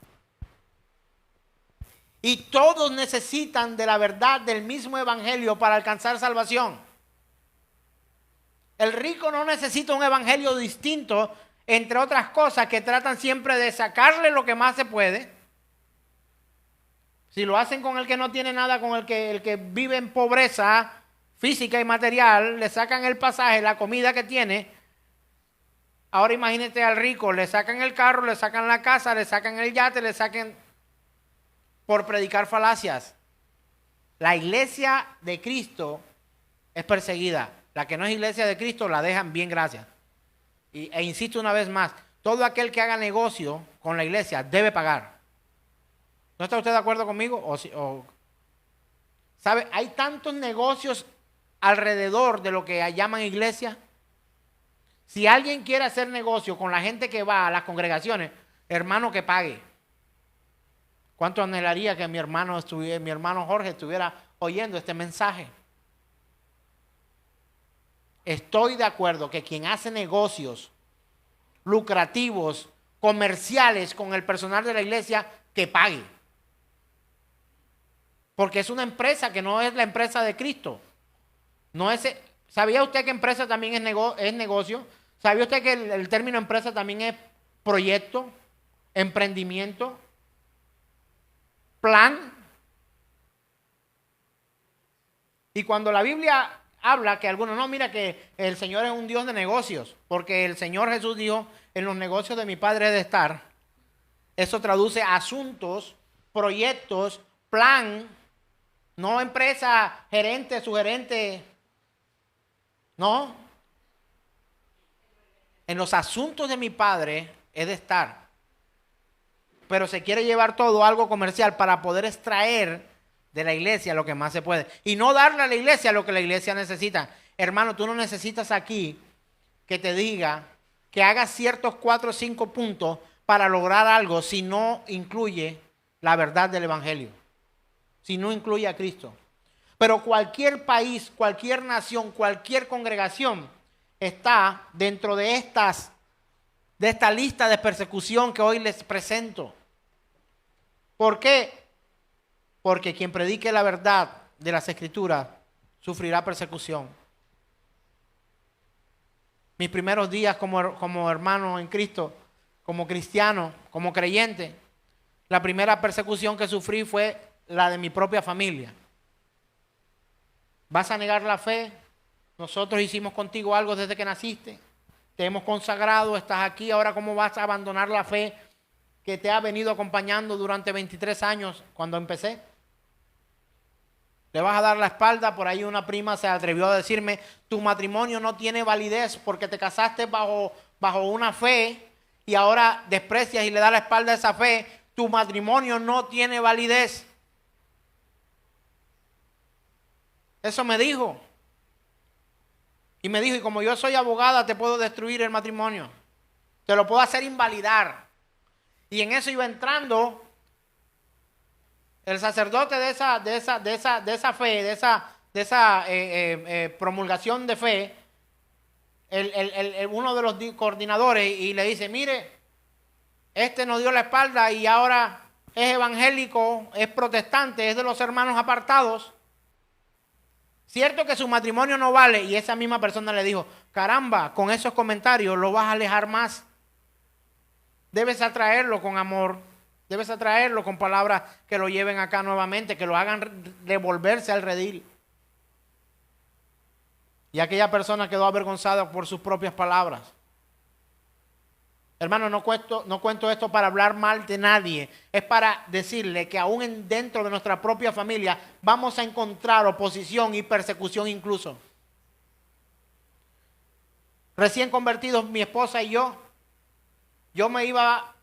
Y todos necesitan de la verdad del mismo evangelio para alcanzar salvación. El rico no necesita un evangelio distinto, entre otras cosas que tratan siempre de sacarle lo que más se puede. Si lo hacen con el que no tiene nada, con el que vive en pobreza física y material, le sacan el pasaje, la comida que tiene. Ahora imagínate al rico, le sacan el carro, le sacan la casa, le sacan el yate, le sacan por predicar falacias. La iglesia de Cristo es perseguida. La que no es iglesia de Cristo la dejan bien, gracias. E insisto una vez más, todo aquel que haga negocio con la iglesia debe pagar. ¿No está usted de acuerdo conmigo? ¿Sabe? Hay tantos negocios alrededor de lo que llaman iglesia. Si alguien quiere hacer negocio con la gente que va a las congregaciones, hermano, que pague. ¿Cuánto anhelaría que mi hermano Jorge estuviera oyendo este mensaje? Estoy de acuerdo que quien hace negocios lucrativos, comerciales con el personal de la iglesia, que pague. Porque es una empresa que no es la empresa de Cristo. No es, ¿sabía usted que empresa también es negocio? ¿Sabía usted que el término empresa también es proyecto, emprendimiento, plan? Y cuando la Biblia habla que algunos, no, mira que el Señor es un Dios de negocios, porque el Señor Jesús dijo, en los negocios de mi Padre he de estar. Eso traduce asuntos, proyectos, plan, no empresa, gerente, sugerente, no. En los asuntos de mi Padre he de estar. Pero se quiere llevar todo algo comercial para poder extraer de la iglesia lo que más se puede. Y no darle a la iglesia lo que la iglesia necesita. Hermano, tú no necesitas aquí que te diga que hagas ciertos 4 o 5 puntos para lograr algo si no incluye la verdad del evangelio. Si no incluye a Cristo. Pero cualquier país, cualquier nación, cualquier congregación está dentro de esta lista de persecución que hoy les presento. ¿Por qué? Porque quien predique la verdad de las Escrituras sufrirá persecución. Mis primeros días como hermano en Cristo, como cristiano, como creyente, la primera persecución que sufrí fue la de mi propia familia. ¿Vas a negar la fe? Nosotros hicimos contigo algo desde que naciste. Te hemos consagrado, estás aquí, ahora ¿cómo vas a abandonar la fe que te ha venido acompañando durante 23 años cuando empecé? ¿Le vas a dar la espalda? Por ahí una prima se atrevió a decirme, tu matrimonio no tiene validez porque te casaste bajo una fe y ahora desprecias y le das la espalda a esa fe. Tu matrimonio no tiene validez. Eso me dijo. Y me dijo, y como yo soy abogada, te puedo destruir el matrimonio. Te lo puedo hacer invalidar. Y en eso iba entrando el sacerdote de esa fe, de esa promulgación de fe, uno de los coordinadores, y le dice, mire, este nos dio la espalda y ahora es evangélico, es protestante, es de los hermanos apartados. Cierto que su matrimonio no vale. Y esa misma persona le dijo, caramba, con esos comentarios lo vas a alejar más. Debes atraerlo con amor. Debes atraerlo con palabras que lo lleven acá nuevamente, que lo hagan devolverse al redil. Y aquella persona quedó avergonzada por sus propias palabras. Hermano, no cuento esto para hablar mal de nadie. Es para decirle que aún dentro de nuestra propia familia vamos a encontrar oposición y persecución incluso. Recién convertidos mi esposa y yo me iba,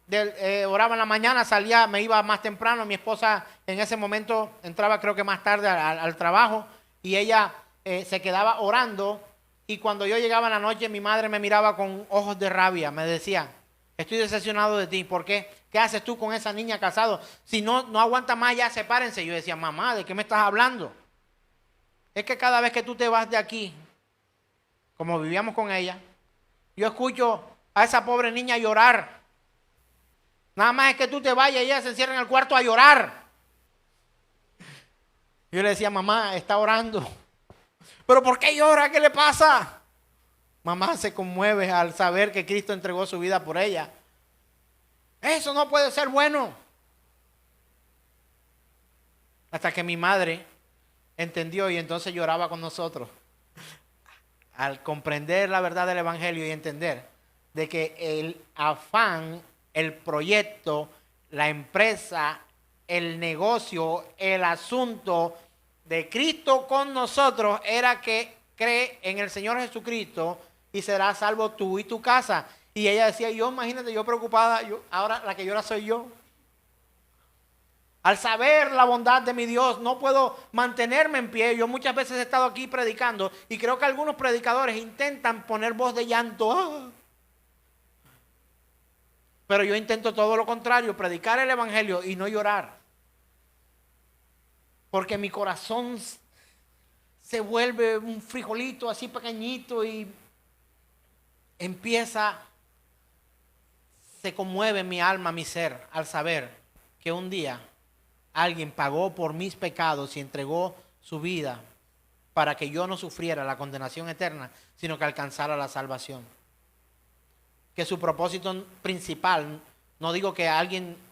oraba en la mañana, me iba más temprano. Mi esposa en ese momento entraba creo que más tarde al trabajo y ella se quedaba orando. Y cuando yo llegaba en la noche, mi madre me miraba con ojos de rabia. Me decía, estoy decepcionado de ti. ¿Por qué? ¿Qué haces tú con esa niña casado? Si no aguanta más, ya sepárense. Yo decía, mamá, ¿de qué me estás hablando? Es que cada vez que tú te vas de aquí, como vivíamos con ella, yo escucho a esa pobre niña llorar. Nada más es que tú te vayas y ella se encierra en el cuarto a llorar. Yo le decía, mamá, está orando. ¿Pero por qué llora? ¿Qué le pasa? Mamá se conmueve al saber que Cristo entregó su vida por ella. Eso no puede ser bueno. Hasta que mi madre entendió y entonces lloraba con nosotros. Al comprender la verdad del evangelio y entender de que el afán, el proyecto, la empresa, el negocio, el asunto de Cristo con nosotros era que cree en el Señor Jesucristo y serás salvo tú y tu casa. Y ella decía, yo imagínate, yo preocupada, ahora la que llora soy yo. Al saber la bondad de mi Dios, no puedo mantenerme en pie. Yo muchas veces he estado aquí predicando y creo que algunos predicadores intentan poner voz de llanto. ¡Ah! Pero yo intento todo lo contrario, predicar el evangelio y no llorar. Porque mi corazón se vuelve un frijolito así pequeñito y se conmueve mi alma, mi ser, al saber que un día alguien pagó por mis pecados y entregó su vida para que yo no sufriera la condenación eterna, sino que alcanzara la salvación. Que su propósito principal, no digo que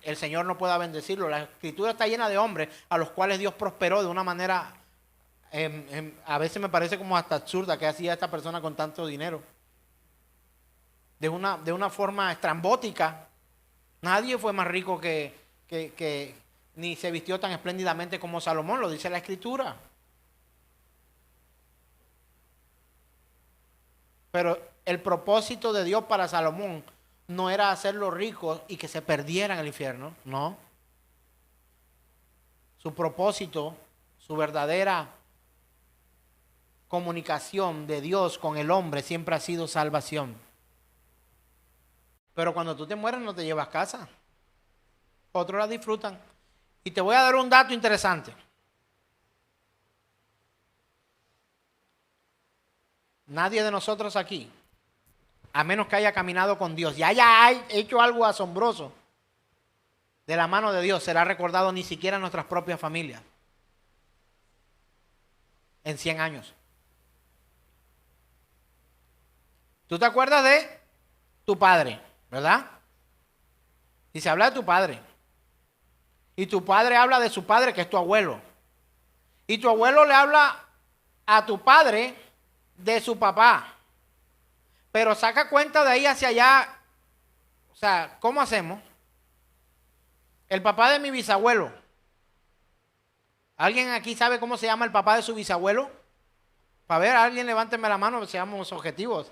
el Señor no pueda bendecirlo, la Escritura está llena de hombres a los cuales Dios prosperó de una manera, a veces me parece como hasta absurda, que hacía esta persona con tanto dinero. De una forma estrambótica. Nadie fue más rico que ni se vistió tan espléndidamente como Salomón, lo dice la Escritura. Pero el propósito de Dios para Salomón no era hacerlo rico y que se perdiera en el infierno, no. Su propósito, su verdadera comunicación de Dios con el hombre siempre ha sido salvación. Pero cuando tú te mueres no te llevas casa. Otros la disfrutan. Y te voy a dar un dato interesante. Nadie de nosotros aquí, a menos que haya caminado con Dios y haya hecho algo asombroso de la mano de Dios, será recordado ni siquiera en nuestras propias familias en 100 años. ¿Tú te acuerdas de tu padre, verdad? Y se habla de tu padre. Y tu padre habla de su padre, que es tu abuelo. Y tu abuelo le habla a tu padre de su papá. Pero saca cuenta de ahí hacia allá. O sea, ¿cómo hacemos? El papá de mi bisabuelo. ¿Alguien aquí sabe cómo se llama el papá de su bisabuelo? Para ver, alguien levánteme la mano, seamos objetivos.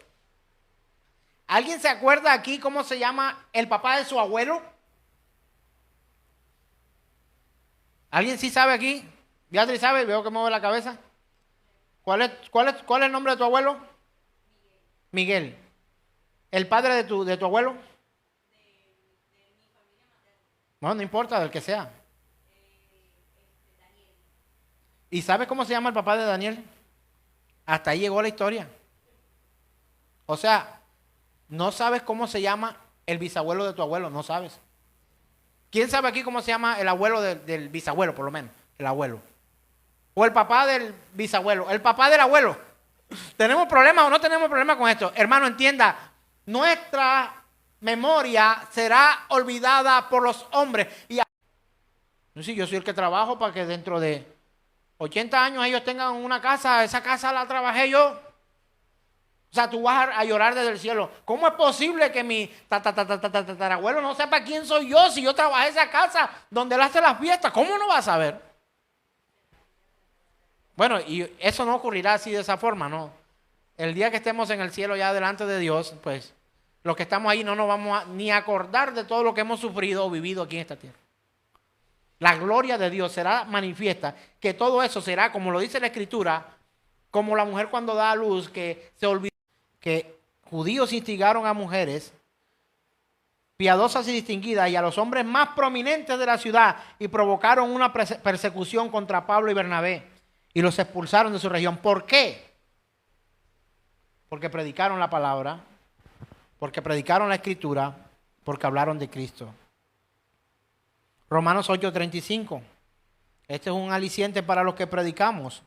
¿Alguien se acuerda aquí cómo se llama el papá de su abuelo? ¿Alguien sí sabe aquí? Beatriz sabe, veo que mueve la cabeza. ¿Cuál es el nombre de tu abuelo? Miguel. ¿El padre de tu abuelo? De mi familia materna. Bueno, no importa, del que sea. Daniel. ¿Y sabes cómo se llama el papá de Daniel? Hasta ahí llegó la historia. O sea, no sabes cómo se llama el bisabuelo de tu abuelo, no sabes. ¿Quién sabe aquí cómo se llama el abuelo del bisabuelo, por lo menos? El abuelo. O el papá del bisabuelo. El papá del abuelo. ¿Tenemos problemas o no tenemos problemas con esto? Hermano, entienda. Nuestra memoria será olvidada por los hombres. Sí, yo soy el que trabajo para que dentro de 80 años ellos tengan una casa. Esa casa la trabajé yo. O sea, tú vas a llorar desde el cielo. ¿Cómo es posible que mi tatarabuelo no sepa quién soy yo si yo trabajé esa casa donde él hace las fiestas? ¿Cómo no va a saber? Bueno, y eso no ocurrirá así de esa forma, ¿no? El día que estemos en el cielo ya delante de Dios, pues los que estamos ahí no nos vamos ni a acordar de todo lo que hemos sufrido o vivido aquí en esta tierra. La gloria de Dios será manifiesta, que todo eso será, como lo dice la Escritura, como la mujer cuando da a luz, que se olvidó que judíos instigaron a mujeres piadosas y distinguidas y a los hombres más prominentes de la ciudad y provocaron una persecución contra Pablo y Bernabé y los expulsaron de su región. ¿Por qué? Porque predicaron la palabra, porque predicaron la Escritura, porque hablaron de Cristo. Romanos 8:35. Este es un aliciente para los que predicamos.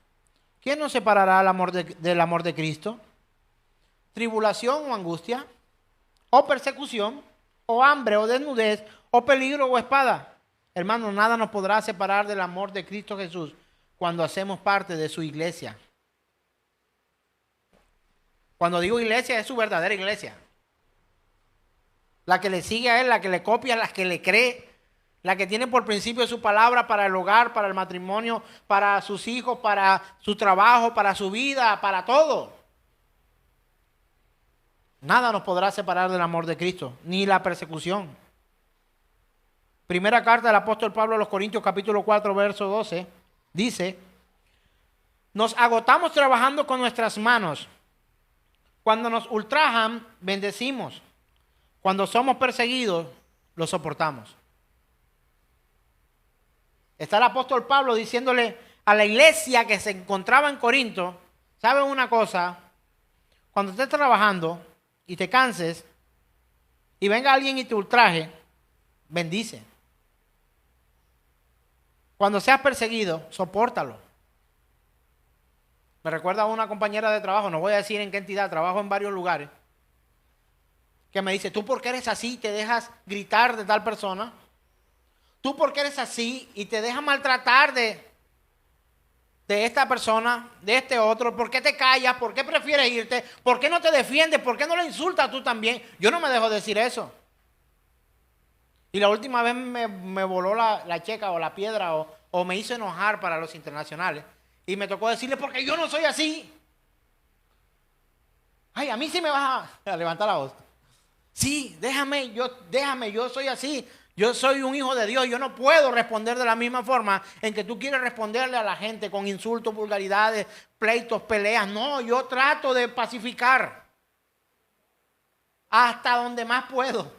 ¿Quién nos separará del amor de Cristo? ¿Tribulación o angustia? ¿O persecución? ¿O hambre o desnudez? ¿O peligro o espada? Hermanos, nada nos podrá separar del amor de Cristo Jesús cuando hacemos parte de su iglesia. Cuando digo iglesia, es su verdadera iglesia. La que le sigue a él, la que le copia, la que le cree, la que tiene por principio su palabra para el hogar, para el matrimonio, para sus hijos, para su trabajo, para su vida, para todo. Nada nos podrá separar del amor de Cristo, ni la persecución. Primera carta del apóstol Pablo a los Corintios, capítulo 4, verso 12, dice: nos agotamos trabajando con nuestras manos. Cuando nos ultrajan, bendecimos. Cuando somos perseguidos, lo soportamos. Está el apóstol Pablo diciéndole a la iglesia que se encontraba en Corinto: ¿saben una cosa? Cuando estés trabajando y te canses y venga alguien y te ultraje, bendice. Cuando seas perseguido, sopórtalo. Me recuerda a una compañera de trabajo, no voy a decir en qué entidad, trabajo en varios lugares, que me dice: ¿tú por qué eres así y te dejas gritar de tal persona? ¿Tú por qué eres así y te dejas maltratar de esta persona, de este otro? ¿Por qué te callas? ¿Por qué prefieres irte? ¿Por qué no te defiendes? ¿Por qué no le insultas tú también? Yo no me dejo decir eso. Y la última vez me voló la checa o la piedra o me hizo enojar para los internacionales. Y me tocó decirle: porque yo no soy así. Ay, a mí sí me vas a levantar la voz. Sí, déjame, yo soy así. Yo soy un hijo de Dios. Yo no puedo responder de la misma forma en que tú quieres responderle a la gente con insultos, vulgaridades, pleitos, peleas. No, yo trato de pacificar hasta donde más puedo.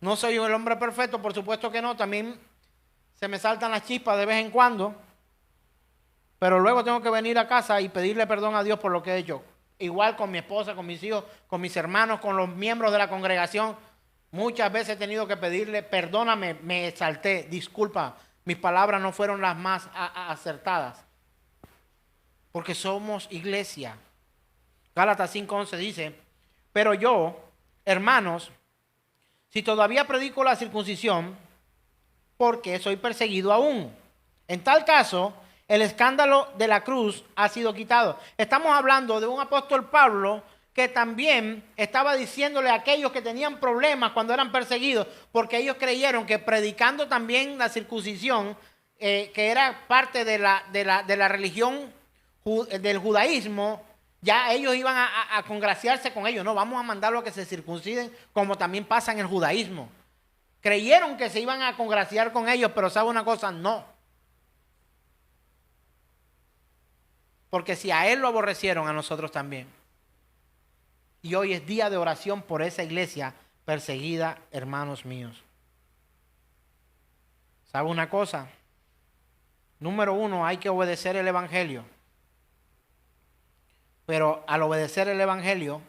No soy el hombre perfecto, por supuesto que no. También se me saltan las chispas de vez en cuando. Pero luego tengo que venir a casa y pedirle perdón a Dios por lo que he hecho. Igual con mi esposa, con mis hijos, con mis hermanos, con los miembros de la congregación. Muchas veces he tenido que pedirle: perdóname, me exalté, disculpa, mis palabras no fueron las más acertadas. Porque somos iglesia. Gálatas 5:11 dice: pero yo, hermanos, si todavía predico la circuncisión, ¿por qué soy perseguido aún? En tal caso, el escándalo de la cruz ha sido quitado. Estamos hablando de un apóstol Pablo que también estaba diciéndole a aquellos que tenían problemas cuando eran perseguidos, porque ellos creyeron que predicando también la circuncisión, que era parte de la religión del judaísmo, ya ellos iban a congraciarse con ellos. No, vamos a mandarlo a que se circunciden, como también pasa en el judaísmo. Creyeron que se iban a congraciar con ellos, pero ¿sabe una cosa? No. Porque si a él lo aborrecieron, a nosotros también. Y hoy es día de oración por esa iglesia perseguida, hermanos míos. ¿Sabe una cosa? Número uno, hay que obedecer el evangelio. Pero al obedecer el evangelio,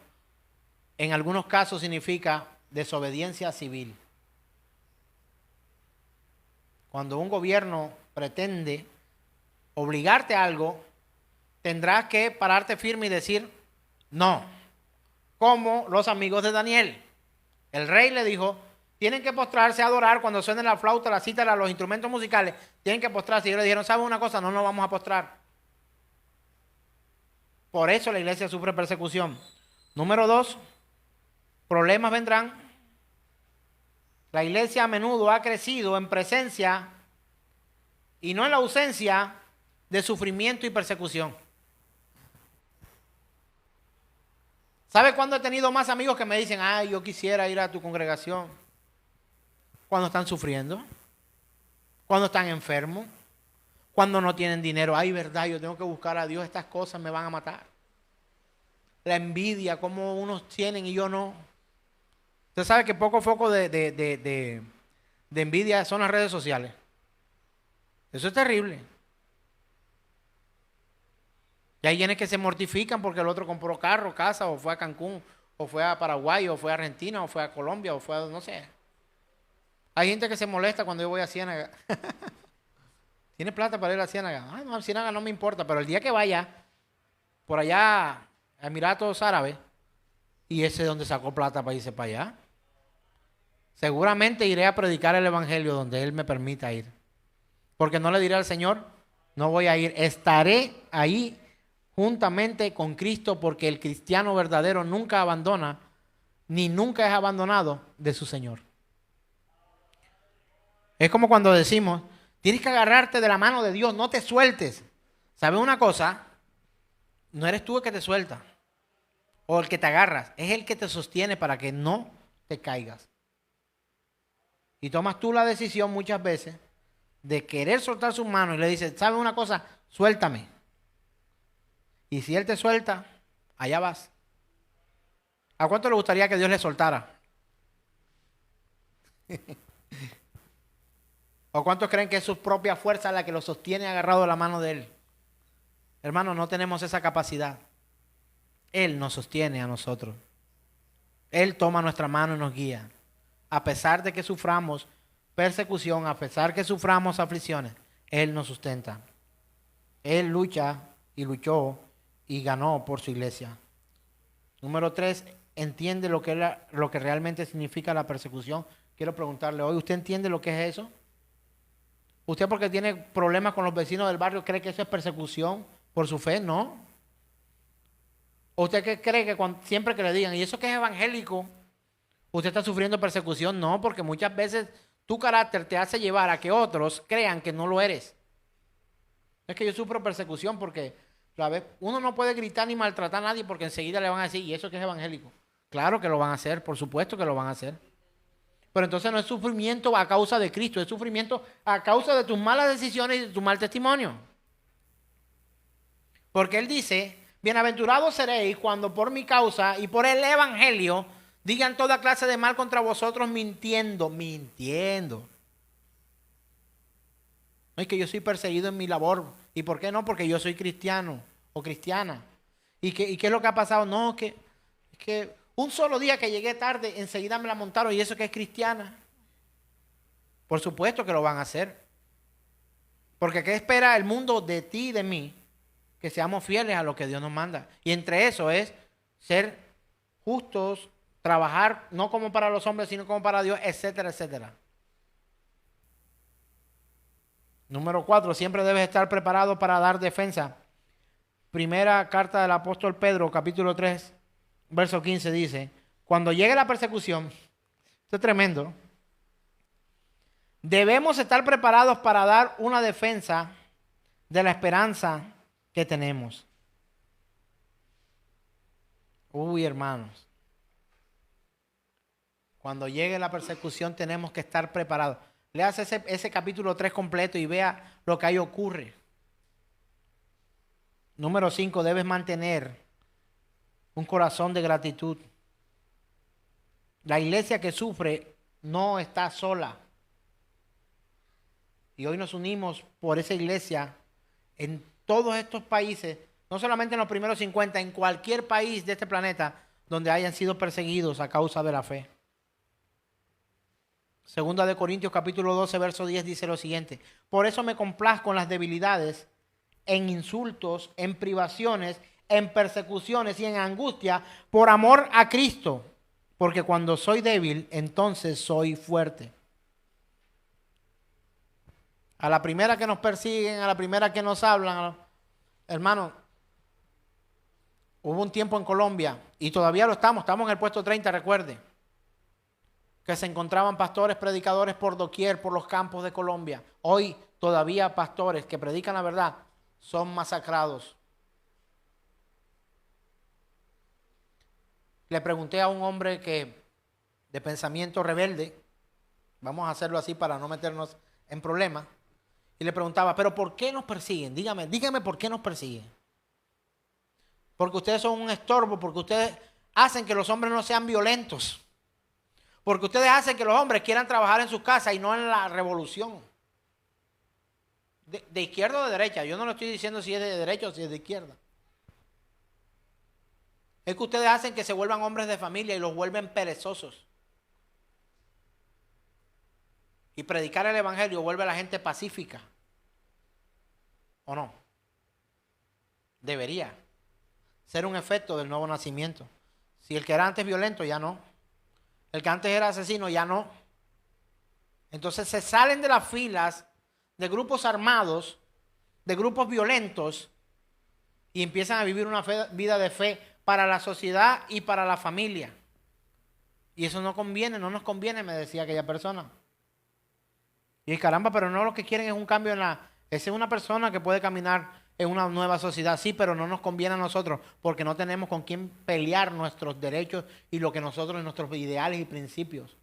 en algunos casos significa desobediencia civil. Cuando un gobierno pretende obligarte a algo, tendrás que pararte firme y decir no. Como los amigos de Daniel. El rey le dijo: tienen que postrarse a adorar cuando suene la flauta, la cítara, los instrumentos musicales. Tienen que postrarse. Y ellos le dijeron: ¿saben una cosa? No nos vamos a postrar. Por eso la iglesia sufre persecución. Número 2, problemas vendrán. La iglesia a menudo ha crecido en presencia y no en la ausencia de sufrimiento y persecución. ¿Sabe cuándo he tenido más amigos que me dicen: ay, yo quisiera ir a tu congregación? Cuando están sufriendo, cuando están enfermos, cuando no tienen dinero. Ay, verdad, yo tengo que buscar a Dios, estas cosas me van a matar. La envidia, como unos tienen y yo no. Usted sabe que poco foco de envidia son las redes sociales. Eso es terrible. Y hay quienes que se mortifican porque el otro compró carro, casa, o fue a Cancún, o fue a Paraguay, o fue a Argentina, o fue a Colombia, o fue a no sé. Hay gente que se molesta cuando yo voy a Ciénaga. ¿Tiene plata para ir a Ciénaga? Ay, no, Ciénaga no me importa, pero el día que vaya por allá a Emiratos Árabes, y ese es donde sacó plata para irse para allá, seguramente iré a predicar el evangelio donde Él me permita ir. Porque no le diré al Señor: no voy a ir, estaré ahí juntamente con Cristo, porque el cristiano verdadero nunca abandona, ni nunca es abandonado de su Señor. Es como cuando decimos: tienes que agarrarte de la mano de Dios, no te sueltes. ¿Sabes una cosa? No eres tú el que te suelta. o el que te agarras, es el que te sostiene para que no te caigas. Y tomas tú la decisión muchas veces de querer soltar sus manos y le dices, ¿sabes una cosa? Suéltame. Y si él te suelta, allá vas. ¿A cuánto le gustaría que Dios le soltara? ¿O cuántos creen que es su propia fuerza la que lo sostiene agarrado de la mano de Él? Hermano, no tenemos esa capacidad. Él nos sostiene a nosotros. Él toma nuestra mano y nos guía. A pesar de que suframos persecución, a pesar de que suframos aflicciones, Él nos sustenta. Él lucha y luchó y ganó por su iglesia. Número 3, entiende lo que realmente significa la persecución. Quiero preguntarle hoy, ¿usted entiende lo que es eso? ¿Usted porque tiene problemas con los vecinos del barrio cree que eso es persecución por su fe? No. ¿O usted qué cree que siempre que le digan, ¿y eso que es evangélico? ¿Usted está sufriendo persecución? No, porque muchas veces tu carácter te hace llevar a que otros crean que no lo eres. Es que yo sufro persecución porque, ¿sabes? Uno no puede gritar ni maltratar a nadie porque enseguida le van a decir, ¿y eso que es evangélico? Claro que lo van a hacer, por supuesto que lo van a hacer. Pero entonces no es sufrimiento a causa de Cristo, es sufrimiento a causa de tus malas decisiones y de tu mal testimonio. Porque Él dice, bienaventurados seréis cuando por mi causa y por el evangelio digan toda clase de mal contra vosotros mintiendo. No es que yo soy perseguido en mi labor. ¿Y por qué no? Porque yo soy cristiano o cristiana. ¿Y qué es lo que ha pasado? No, es que un solo día que llegué tarde, enseguida me la montaron y eso que es cristiana. Por supuesto que lo van a hacer. Porque ¿qué espera el mundo de ti y de mí? Que seamos fieles a lo que Dios nos manda. Y entre eso es ser justos, trabajar no como para los hombres, sino como para Dios, etcétera, etcétera. Número 4, siempre debes estar preparado para dar defensa. Primera carta del apóstol Pedro, capítulo 3, verso 15 dice, cuando llegue la persecución, esto es tremendo, debemos estar preparados para dar una defensa de la esperanza que tenemos. Uy, hermanos, cuando llegue la persecución tenemos que estar preparados. Leas ese capítulo 3 completo y vea lo que ahí ocurre. Número 5, debes mantener un corazón de gratitud. La iglesia que sufre no está sola. Y hoy nos unimos por esa iglesia en todos estos países, no solamente en los primeros 50, en cualquier país de este planeta donde hayan sido perseguidos a causa de la fe. Segunda de Corintios capítulo 12, verso 10 dice lo siguiente. Por eso me complazco en las debilidades, en insultos, en privaciones, en persecuciones y en angustia por amor a Cristo. Porque cuando soy débil, entonces soy fuerte. A la primera que nos persiguen, a la primera que nos hablan, hermano, hubo un tiempo en Colombia y todavía lo estamos en el puesto 30, recuerde, que se encontraban pastores, predicadores por doquier, por los campos de Colombia. Hoy todavía pastores que predican la verdad son masacrados. Le pregunté a un hombre que de pensamiento rebelde, vamos a hacerlo así para no meternos en problemas, y le preguntaba, ¿pero por qué nos persiguen? Dígame por qué nos persiguen. Porque ustedes son un estorbo, porque ustedes hacen que los hombres no sean violentos. Porque ustedes hacen que los hombres quieran trabajar en sus casas y no en la revolución. De izquierda o de derecha. Yo no le estoy diciendo si es de derecha o si es de izquierda. Es que ustedes hacen que se vuelvan hombres de familia y los vuelven perezosos. Y predicar el evangelio vuelve a la gente pacífica. ¿O no? Debería ser un efecto del nuevo nacimiento. Si el que era antes violento, ya no. El que antes era asesino, ya no. Entonces se salen de las filas de grupos armados, de grupos violentos, y empiezan a vivir una vida de fe para la sociedad y para la familia. Y eso no conviene, no nos conviene, me decía aquella persona. Y caramba, pero no lo que quieren es un cambio en la... Esa es una persona que puede caminar en una nueva sociedad, sí, pero no nos conviene a nosotros porque no tenemos con quién pelear nuestros derechos y lo que nosotros, nuestros ideales y principios.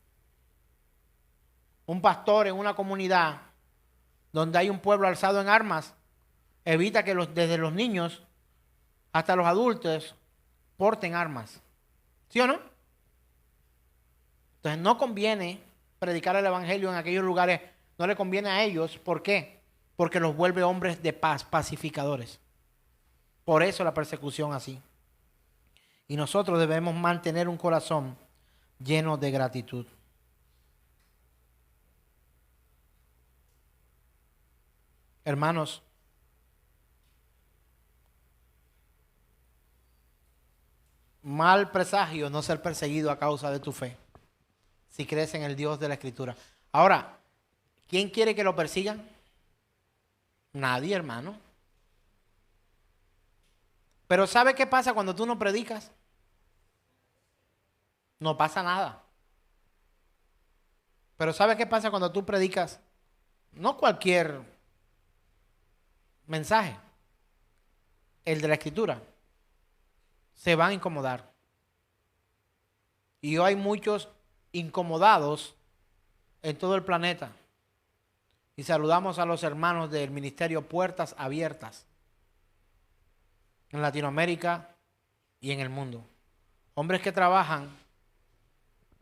Un pastor en una comunidad donde hay un pueblo alzado en armas evita que desde los niños hasta los adultos porten armas. ¿Sí o no? Entonces no conviene predicar el evangelio en aquellos lugares, no le conviene a ellos. ¿Por qué? Porque los vuelve hombres de paz, pacificadores. Por eso la persecución así. Y nosotros debemos mantener un corazón lleno de gratitud. Hermanos, mal presagio no ser perseguido a causa de tu fe, si crees en el Dios de la Escritura. Ahora, ¿quién quiere que lo persigan? Nadie, hermano. Pero ¿sabe qué pasa cuando tú no predicas? No pasa nada. Pero ¿sabe qué pasa cuando tú predicas? No cualquier mensaje, el de la Escritura. Se van a incomodar. Y hoy hay muchos incomodados en todo el planeta. Y saludamos a los hermanos del ministerio Puertas Abiertas en Latinoamérica y en el mundo. Hombres que trabajan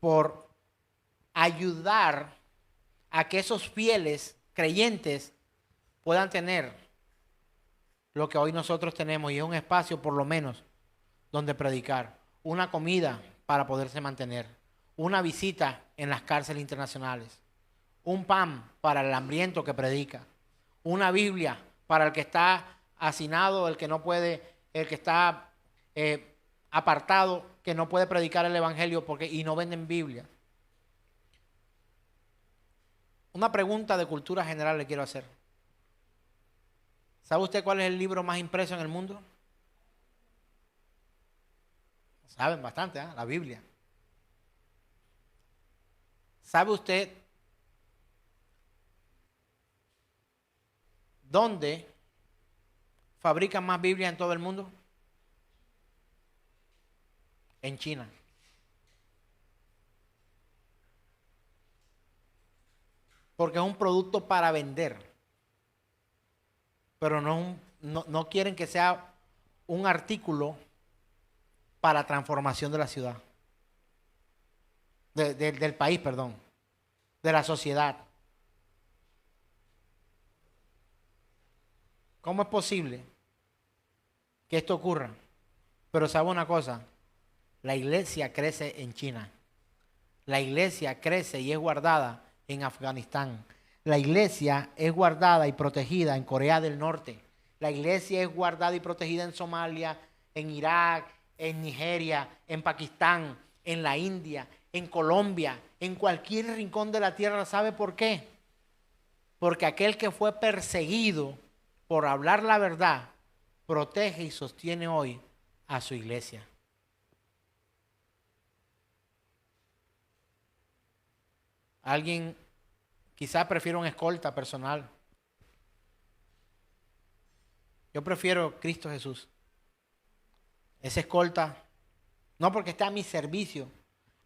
por ayudar a que esos fieles creyentes puedan tener lo que hoy nosotros tenemos, y es un espacio por lo menos donde predicar, una comida para poderse mantener, una visita en las cárceles internacionales, un pan para el hambriento que predica, una Biblia para el que está hacinado, el que no puede, el que está apartado, que no puede predicar el evangelio y no venden Biblia. Una pregunta de cultura general le quiero hacer. ¿Sabe usted cuál es el libro más impreso en el mundo? Saben bastante, ¿eh? La Biblia. ¿Sabe usted dónde fabrican más Biblias en todo el mundo? En China. Porque es un producto para vender. Pero no quieren que sea un artículo para transformación de la ciudad. Del país, perdón. De la sociedad. ¿Cómo es posible que esto ocurra? Pero sabe una cosa, la iglesia crece en China. La iglesia crece y es guardada en Afganistán. La iglesia es guardada y protegida en Corea del Norte. La iglesia es guardada y protegida en Somalia, en Irak, en Nigeria, en Pakistán, en la India, en Colombia, en cualquier rincón de la tierra. ¿Sabe por qué? Porque aquel que fue perseguido por hablar la verdad, protege y sostiene hoy a su iglesia. Alguien quizás prefiere una escolta personal. Yo prefiero Cristo Jesús. Esa escolta, no porque esté a mi servicio,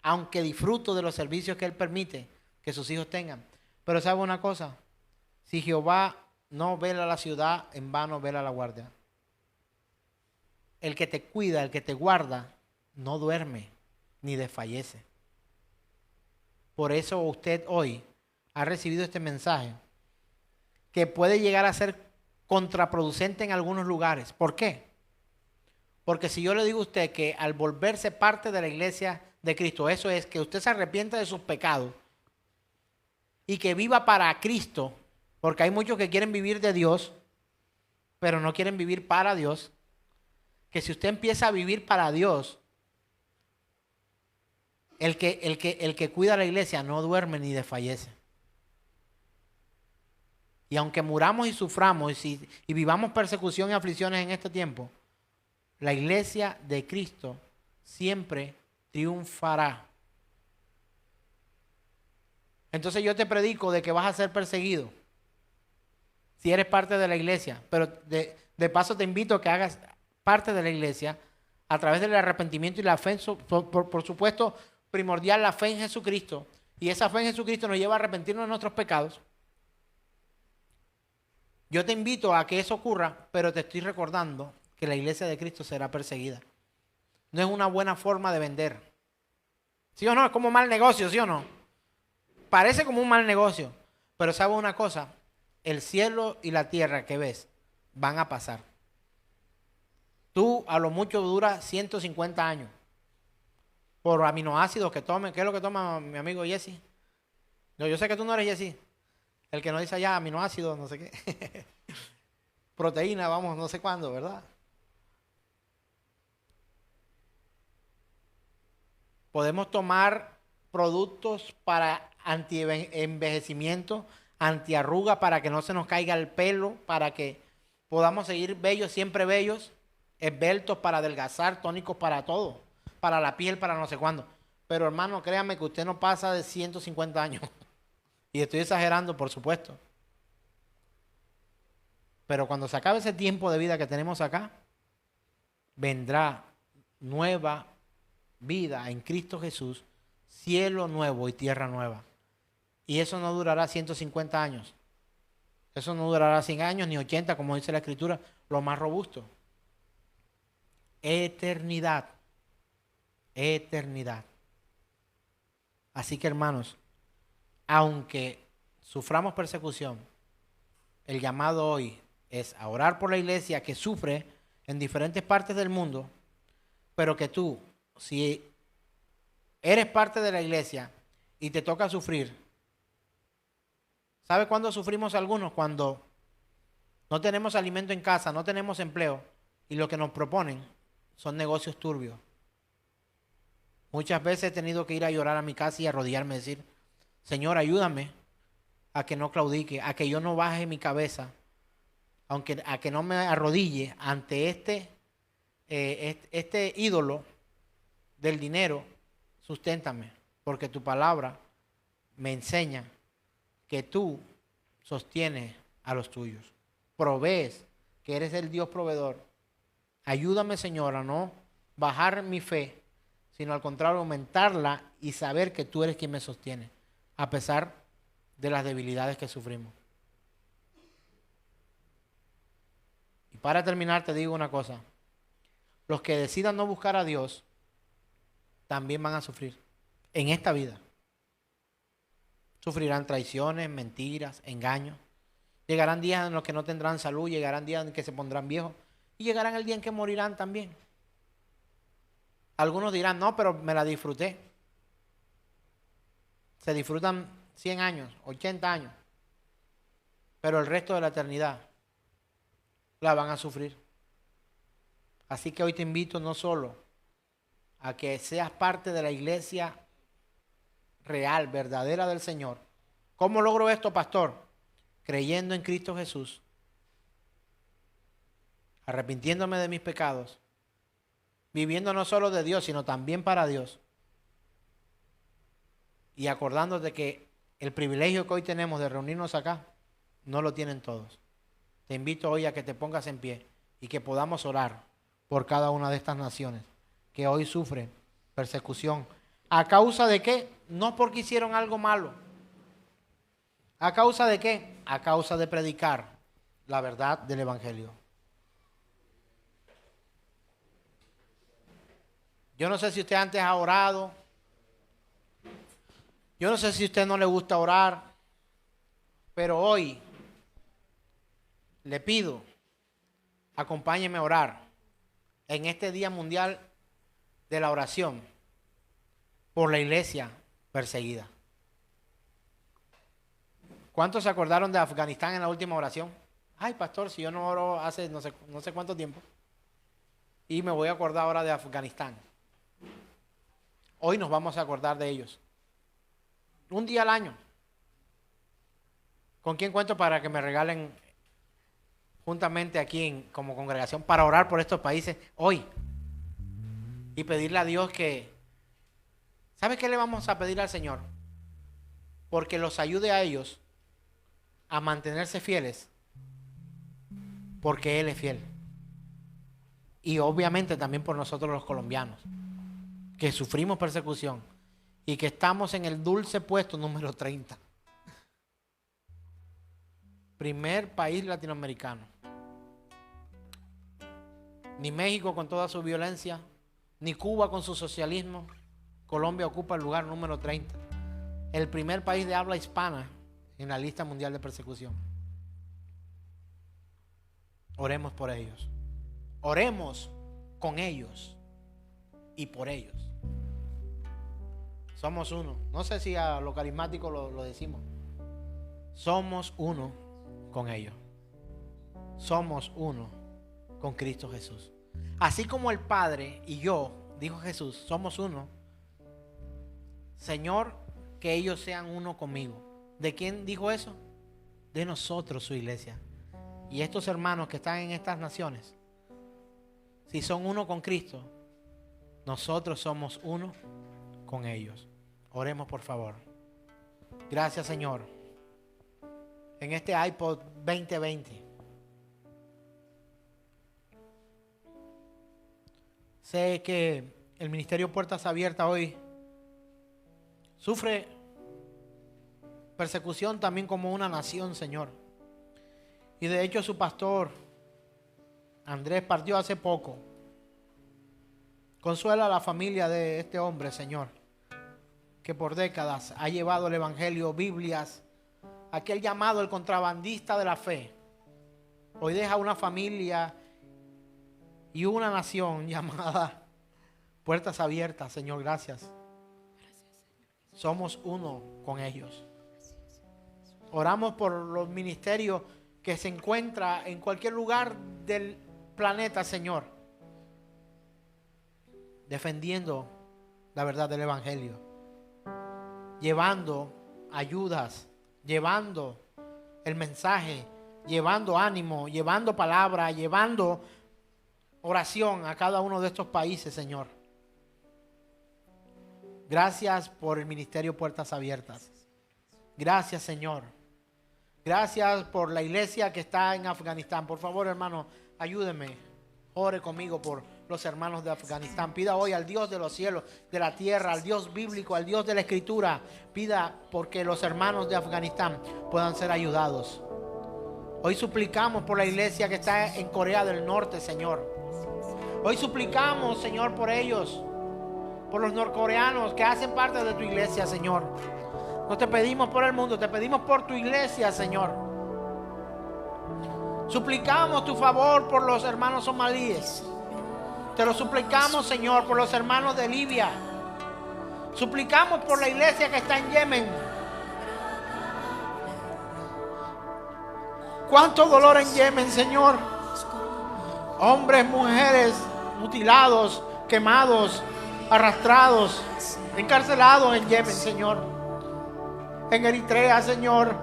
aunque disfruto de los servicios que Él permite que sus hijos tengan. Pero ¿sabe una cosa? Si Jehová no vela la ciudad, en vano vela la guardia. El que te cuida, el que te guarda, no duerme ni desfallece. Por eso usted hoy ha recibido este mensaje que puede llegar a ser contraproducente en algunos lugares. ¿Por qué? Porque si yo le digo a usted que al volverse parte de la iglesia de Cristo, eso es que usted se arrepienta de sus pecados y que viva para Cristo, porque hay muchos que quieren vivir de Dios, pero no quieren vivir para Dios, que si usted empieza a vivir para Dios, el que cuida la iglesia no duerme ni desfallece. Y aunque muramos y suframos y vivamos persecución y aflicciones en este tiempo, la iglesia de Cristo siempre triunfará. Entonces yo te predico de que vas a ser perseguido si eres parte de la iglesia, pero De paso te invito a que hagas parte de la iglesia a través del arrepentimiento y la fe, por supuesto, primordial la fe en Jesucristo. Y esa fe en Jesucristo nos lleva a arrepentirnos de nuestros pecados. Yo te invito a que eso ocurra, pero te estoy recordando que la iglesia de Cristo será perseguida. No es una buena forma de vender. ¿Sí o no? Es como un mal negocio, ¿sí o no? Parece como un mal negocio. Pero ¿sabes una cosa? El cielo y la tierra que ves van a pasar. Tú a lo mucho dura 150 años. Por aminoácidos que tomen. ¿Qué es lo que toma mi amigo Jesse? No, yo sé que tú no eres Jesse. El que nos dice allá aminoácidos, no sé qué. Proteína, vamos, no sé cuándo, ¿verdad? Podemos tomar productos para anti-envejecimiento, antiarruga, para que no se nos caiga el pelo, para que podamos seguir bellos, siempre bellos, esbeltos para adelgazar, tónicos para todo, para la piel, para no sé cuándo. Pero hermano, créame que usted no pasa de 150 años. Y estoy exagerando, por supuesto. Pero cuando se acabe ese tiempo de vida que tenemos acá, vendrá nueva vida en Cristo Jesús, cielo nuevo y tierra nueva. Y eso no durará 150 años. Eso no durará 100 años ni 80, como dice la Escritura, lo más robusto. Eternidad. Eternidad. Así que hermanos, aunque suframos persecución, el llamado hoy es a orar por la iglesia que sufre en diferentes partes del mundo, pero que tú, si eres parte de la iglesia y te toca sufrir, ¿sabe cuándo sufrimos algunos? Cuando no tenemos alimento en casa, no tenemos empleo y lo que nos proponen son negocios turbios. Muchas veces he tenido que ir a llorar a mi casa y arrodillarme y decir, Señor, ayúdame a que no claudique, a que yo no baje mi cabeza, a que no me arrodille ante este ídolo del dinero. Susténtame, porque tu palabra me enseña que tú sostienes a los tuyos, provees, que eres el Dios proveedor. Ayúdame, Señor, a no bajar mi fe, sino al contrario, aumentarla y saber que tú eres quien me sostiene, a pesar de las debilidades que sufrimos. Y para terminar te digo una cosa, los que decidan no buscar a Dios también van a sufrir en esta vida. Sufrirán traiciones, mentiras, engaños. Llegarán días en los que no tendrán salud, llegarán días en que se pondrán viejos y llegarán el día en que morirán también. Algunos dirán, no, pero me la disfruté. Se disfrutan 100 años, 80 años, pero el resto de la eternidad la van a sufrir. Así que hoy te invito no solo a que seas parte de la iglesia real, verdadera del Señor. ¿Cómo logro esto, pastor? Creyendo en Cristo Jesús, arrepintiéndome de mis pecados, viviendo no solo de Dios, sino también para Dios, y acordándote que el privilegio que hoy tenemos de reunirnos acá, no lo tienen todos. Te invito hoy a que te pongas en pie y que podamos orar por cada una de estas naciones que hoy sufren persecución. ¿A causa de qué? No porque hicieron algo malo. ¿A causa de qué? A causa de predicar la verdad del Evangelio. Yo no sé si usted antes ha orado. Yo no sé si a usted no le gusta orar. Pero hoy le pido, acompáñeme a orar en este Día Mundial de la Oración por la iglesia perseguida. ¿Cuántos se acordaron de Afganistán en la última oración? Ay, pastor, si yo no oro hace no sé cuánto tiempo. Y me voy a acordar ahora de Afganistán. Hoy nos vamos a acordar de ellos. Un día al año. ¿Con quién cuento para que me regalen juntamente aquí como congregación para orar por estos países hoy? Y pedirle a Dios que... ¿Sabe qué le vamos a pedir al Señor? Porque los ayude a ellos a mantenerse fieles porque Él es fiel. Y obviamente también por nosotros los colombianos, que sufrimos persecución y que estamos en el dulce puesto número 30. Primer país latinoamericano. Ni México con toda su violencia, ni Cuba con su socialismo. Colombia ocupa el lugar número 30. El primer país de habla hispana en la lista mundial de persecución. Oremos por ellos. Oremos con ellos y por ellos. Somos uno. No sé si a lo carismático lo decimos. Somos uno con ellos. Somos uno con Cristo Jesús. Así como el Padre y yo, dijo Jesús, somos uno. Señor, que ellos sean uno conmigo. ¿De quién dijo eso? De nosotros, su iglesia. Y estos hermanos que están en estas naciones, si son uno con Cristo, nosotros somos uno con ellos. Oremos, por favor. Gracias, Señor. En este iPod 2020, sé que el Ministerio Puertas Abiertas hoy sufre persecución también como una nación, Señor. Y de hecho su pastor Andrés partió hace poco. Consuela a la familia de este hombre, Señor, que por décadas ha llevado el Evangelio, Biblias, aquel llamado el contrabandista de la fe. Hoy deja una familia y una nación llamada Puertas Abiertas, Señor, gracias. Somos uno con ellos. Oramos por los ministerios que se encuentran en cualquier lugar del planeta, Señor, defendiendo la verdad del Evangelio, llevando ayudas, llevando el mensaje, llevando ánimo, llevando palabra, llevando oración a cada uno de estos países, Señor. Gracias por el Ministerio Puertas Abiertas. Gracias, Señor. Gracias por la iglesia que está en Afganistán. Por favor, hermano, ayúdeme. Ore conmigo por los hermanos de Afganistán. Pida hoy al Dios de los cielos, de la tierra, al Dios bíblico, al Dios de la Escritura. Pida porque los hermanos de Afganistán puedan ser ayudados. Hoy suplicamos por la iglesia que está en Corea del Norte, Señor. Hoy suplicamos, Señor, por ellos, por los norcoreanos que hacen parte de tu iglesia, Señor. No te pedimos por el mundo, te pedimos por tu iglesia, Señor. Suplicamos tu favor por los hermanos somalíes. Te lo suplicamos, Señor, por los hermanos de Libia. Suplicamos por la iglesia que está en Yemen. Cuánto dolor en Yemen, Señor. Hombres, mujeres mutilados, quemados, arrastrados, encarcelados en Yemen, Señor. En Eritrea, Señor.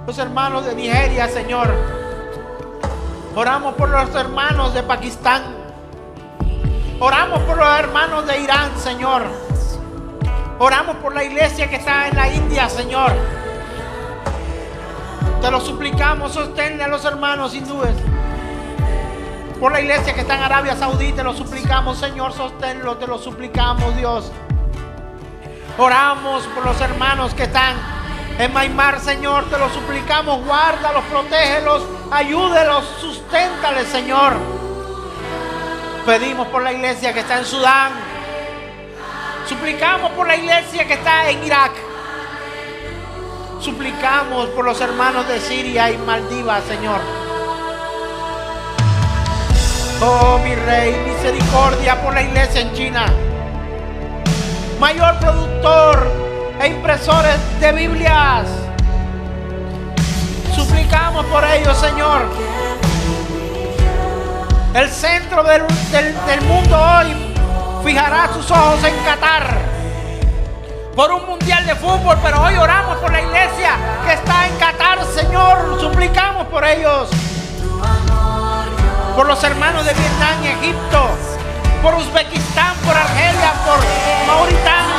Los hermanos de Nigeria, Señor. Oramos por los hermanos de Pakistán. Oramos por los hermanos de Irán, Señor. Oramos por la iglesia que está en la India, Señor. Te lo suplicamos, sosténle a los hermanos hindúes. Por la iglesia que está en Arabia Saudita, te lo suplicamos, Señor, sosténlo, te lo suplicamos, Dios. Oramos por los hermanos que están en Myanmar, Señor, te lo suplicamos, guárdalos, protégelos, ayúdelos, susténtales, Señor. Pedimos por la iglesia que está en Sudán. Suplicamos por la iglesia que está en Irak. Suplicamos por los hermanos de Siria y Maldivas, Señor. Oh, mi Rey, misericordia por la iglesia en China. Mayor productor e impresores de Biblias. Suplicamos por ellos, Señor. El centro del mundo hoy fijará sus ojos en Qatar por un mundial de fútbol, pero hoy oramos por la iglesia que está en Qatar, Señor. Suplicamos por ellos, por los hermanos de Vietnam y Egipto, por Uzbekistán, por Argelia, por Mauritania.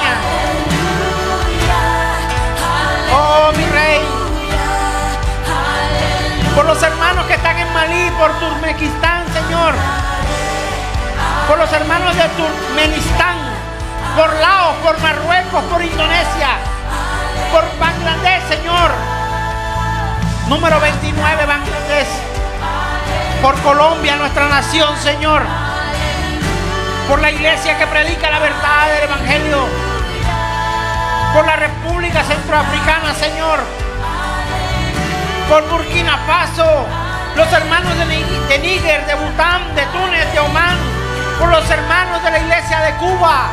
Oh, mi Rey, por los hermanos que están en Malí, por Turkmenistán, Señor. Por los hermanos de Turkmenistán, por Laos, por Marruecos, por Indonesia, por Bangladesh, Señor. Número 29, Bangladesh. Por Colombia, nuestra nación, Señor. Por la iglesia que predica la verdad del Evangelio. Por la República Centroafricana, Señor. Por Burkina Faso. Los hermanos de Níger, de Bután, de Túnez, de Omán. Por los hermanos de la iglesia de Cuba.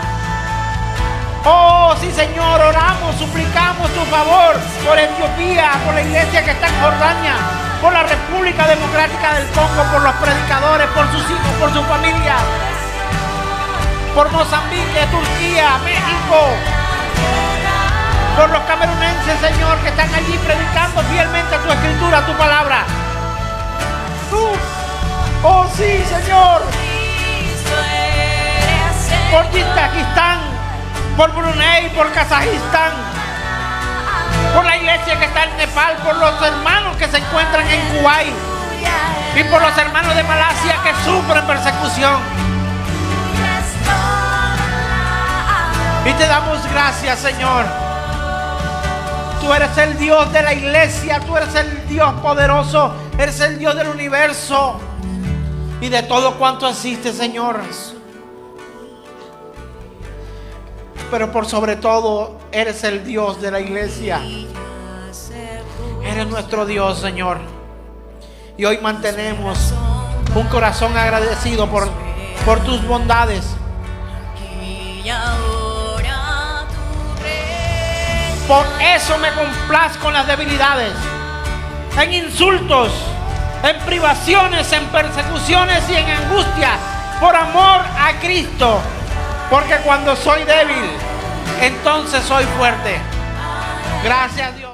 Oh, sí, Señor, oramos, suplicamos tu favor por Etiopía, por la iglesia que está en Jordania, por la República Democrática del Congo, por los predicadores, por sus hijos, por su familia, por Mozambique, Turquía, México, por los camerunenses, Señor, que están allí predicando fielmente tu escritura, tu palabra. Oh, sí, Señor. Por Tayikistán, por Brunei, por Kazajistán, por la iglesia que está en Nepal, por los hermanos que se encuentran en Kuwait y por los hermanos de Malasia que sufren persecución. Y te damos gracias, Señor. Tú eres el Dios de la iglesia, tú eres el Dios poderoso, eres el Dios del universo y de todo cuanto existe, Señor. Pero por sobre todo, eres el Dios de la iglesia. Eres nuestro Dios, Señor. Y hoy mantenemos un corazón agradecido por tus bondades. Por eso me complazco en las debilidades, en insultos, en privaciones, en persecuciones y en angustia, por amor a Cristo. Porque cuando soy débil, entonces soy fuerte. Gracias, Dios.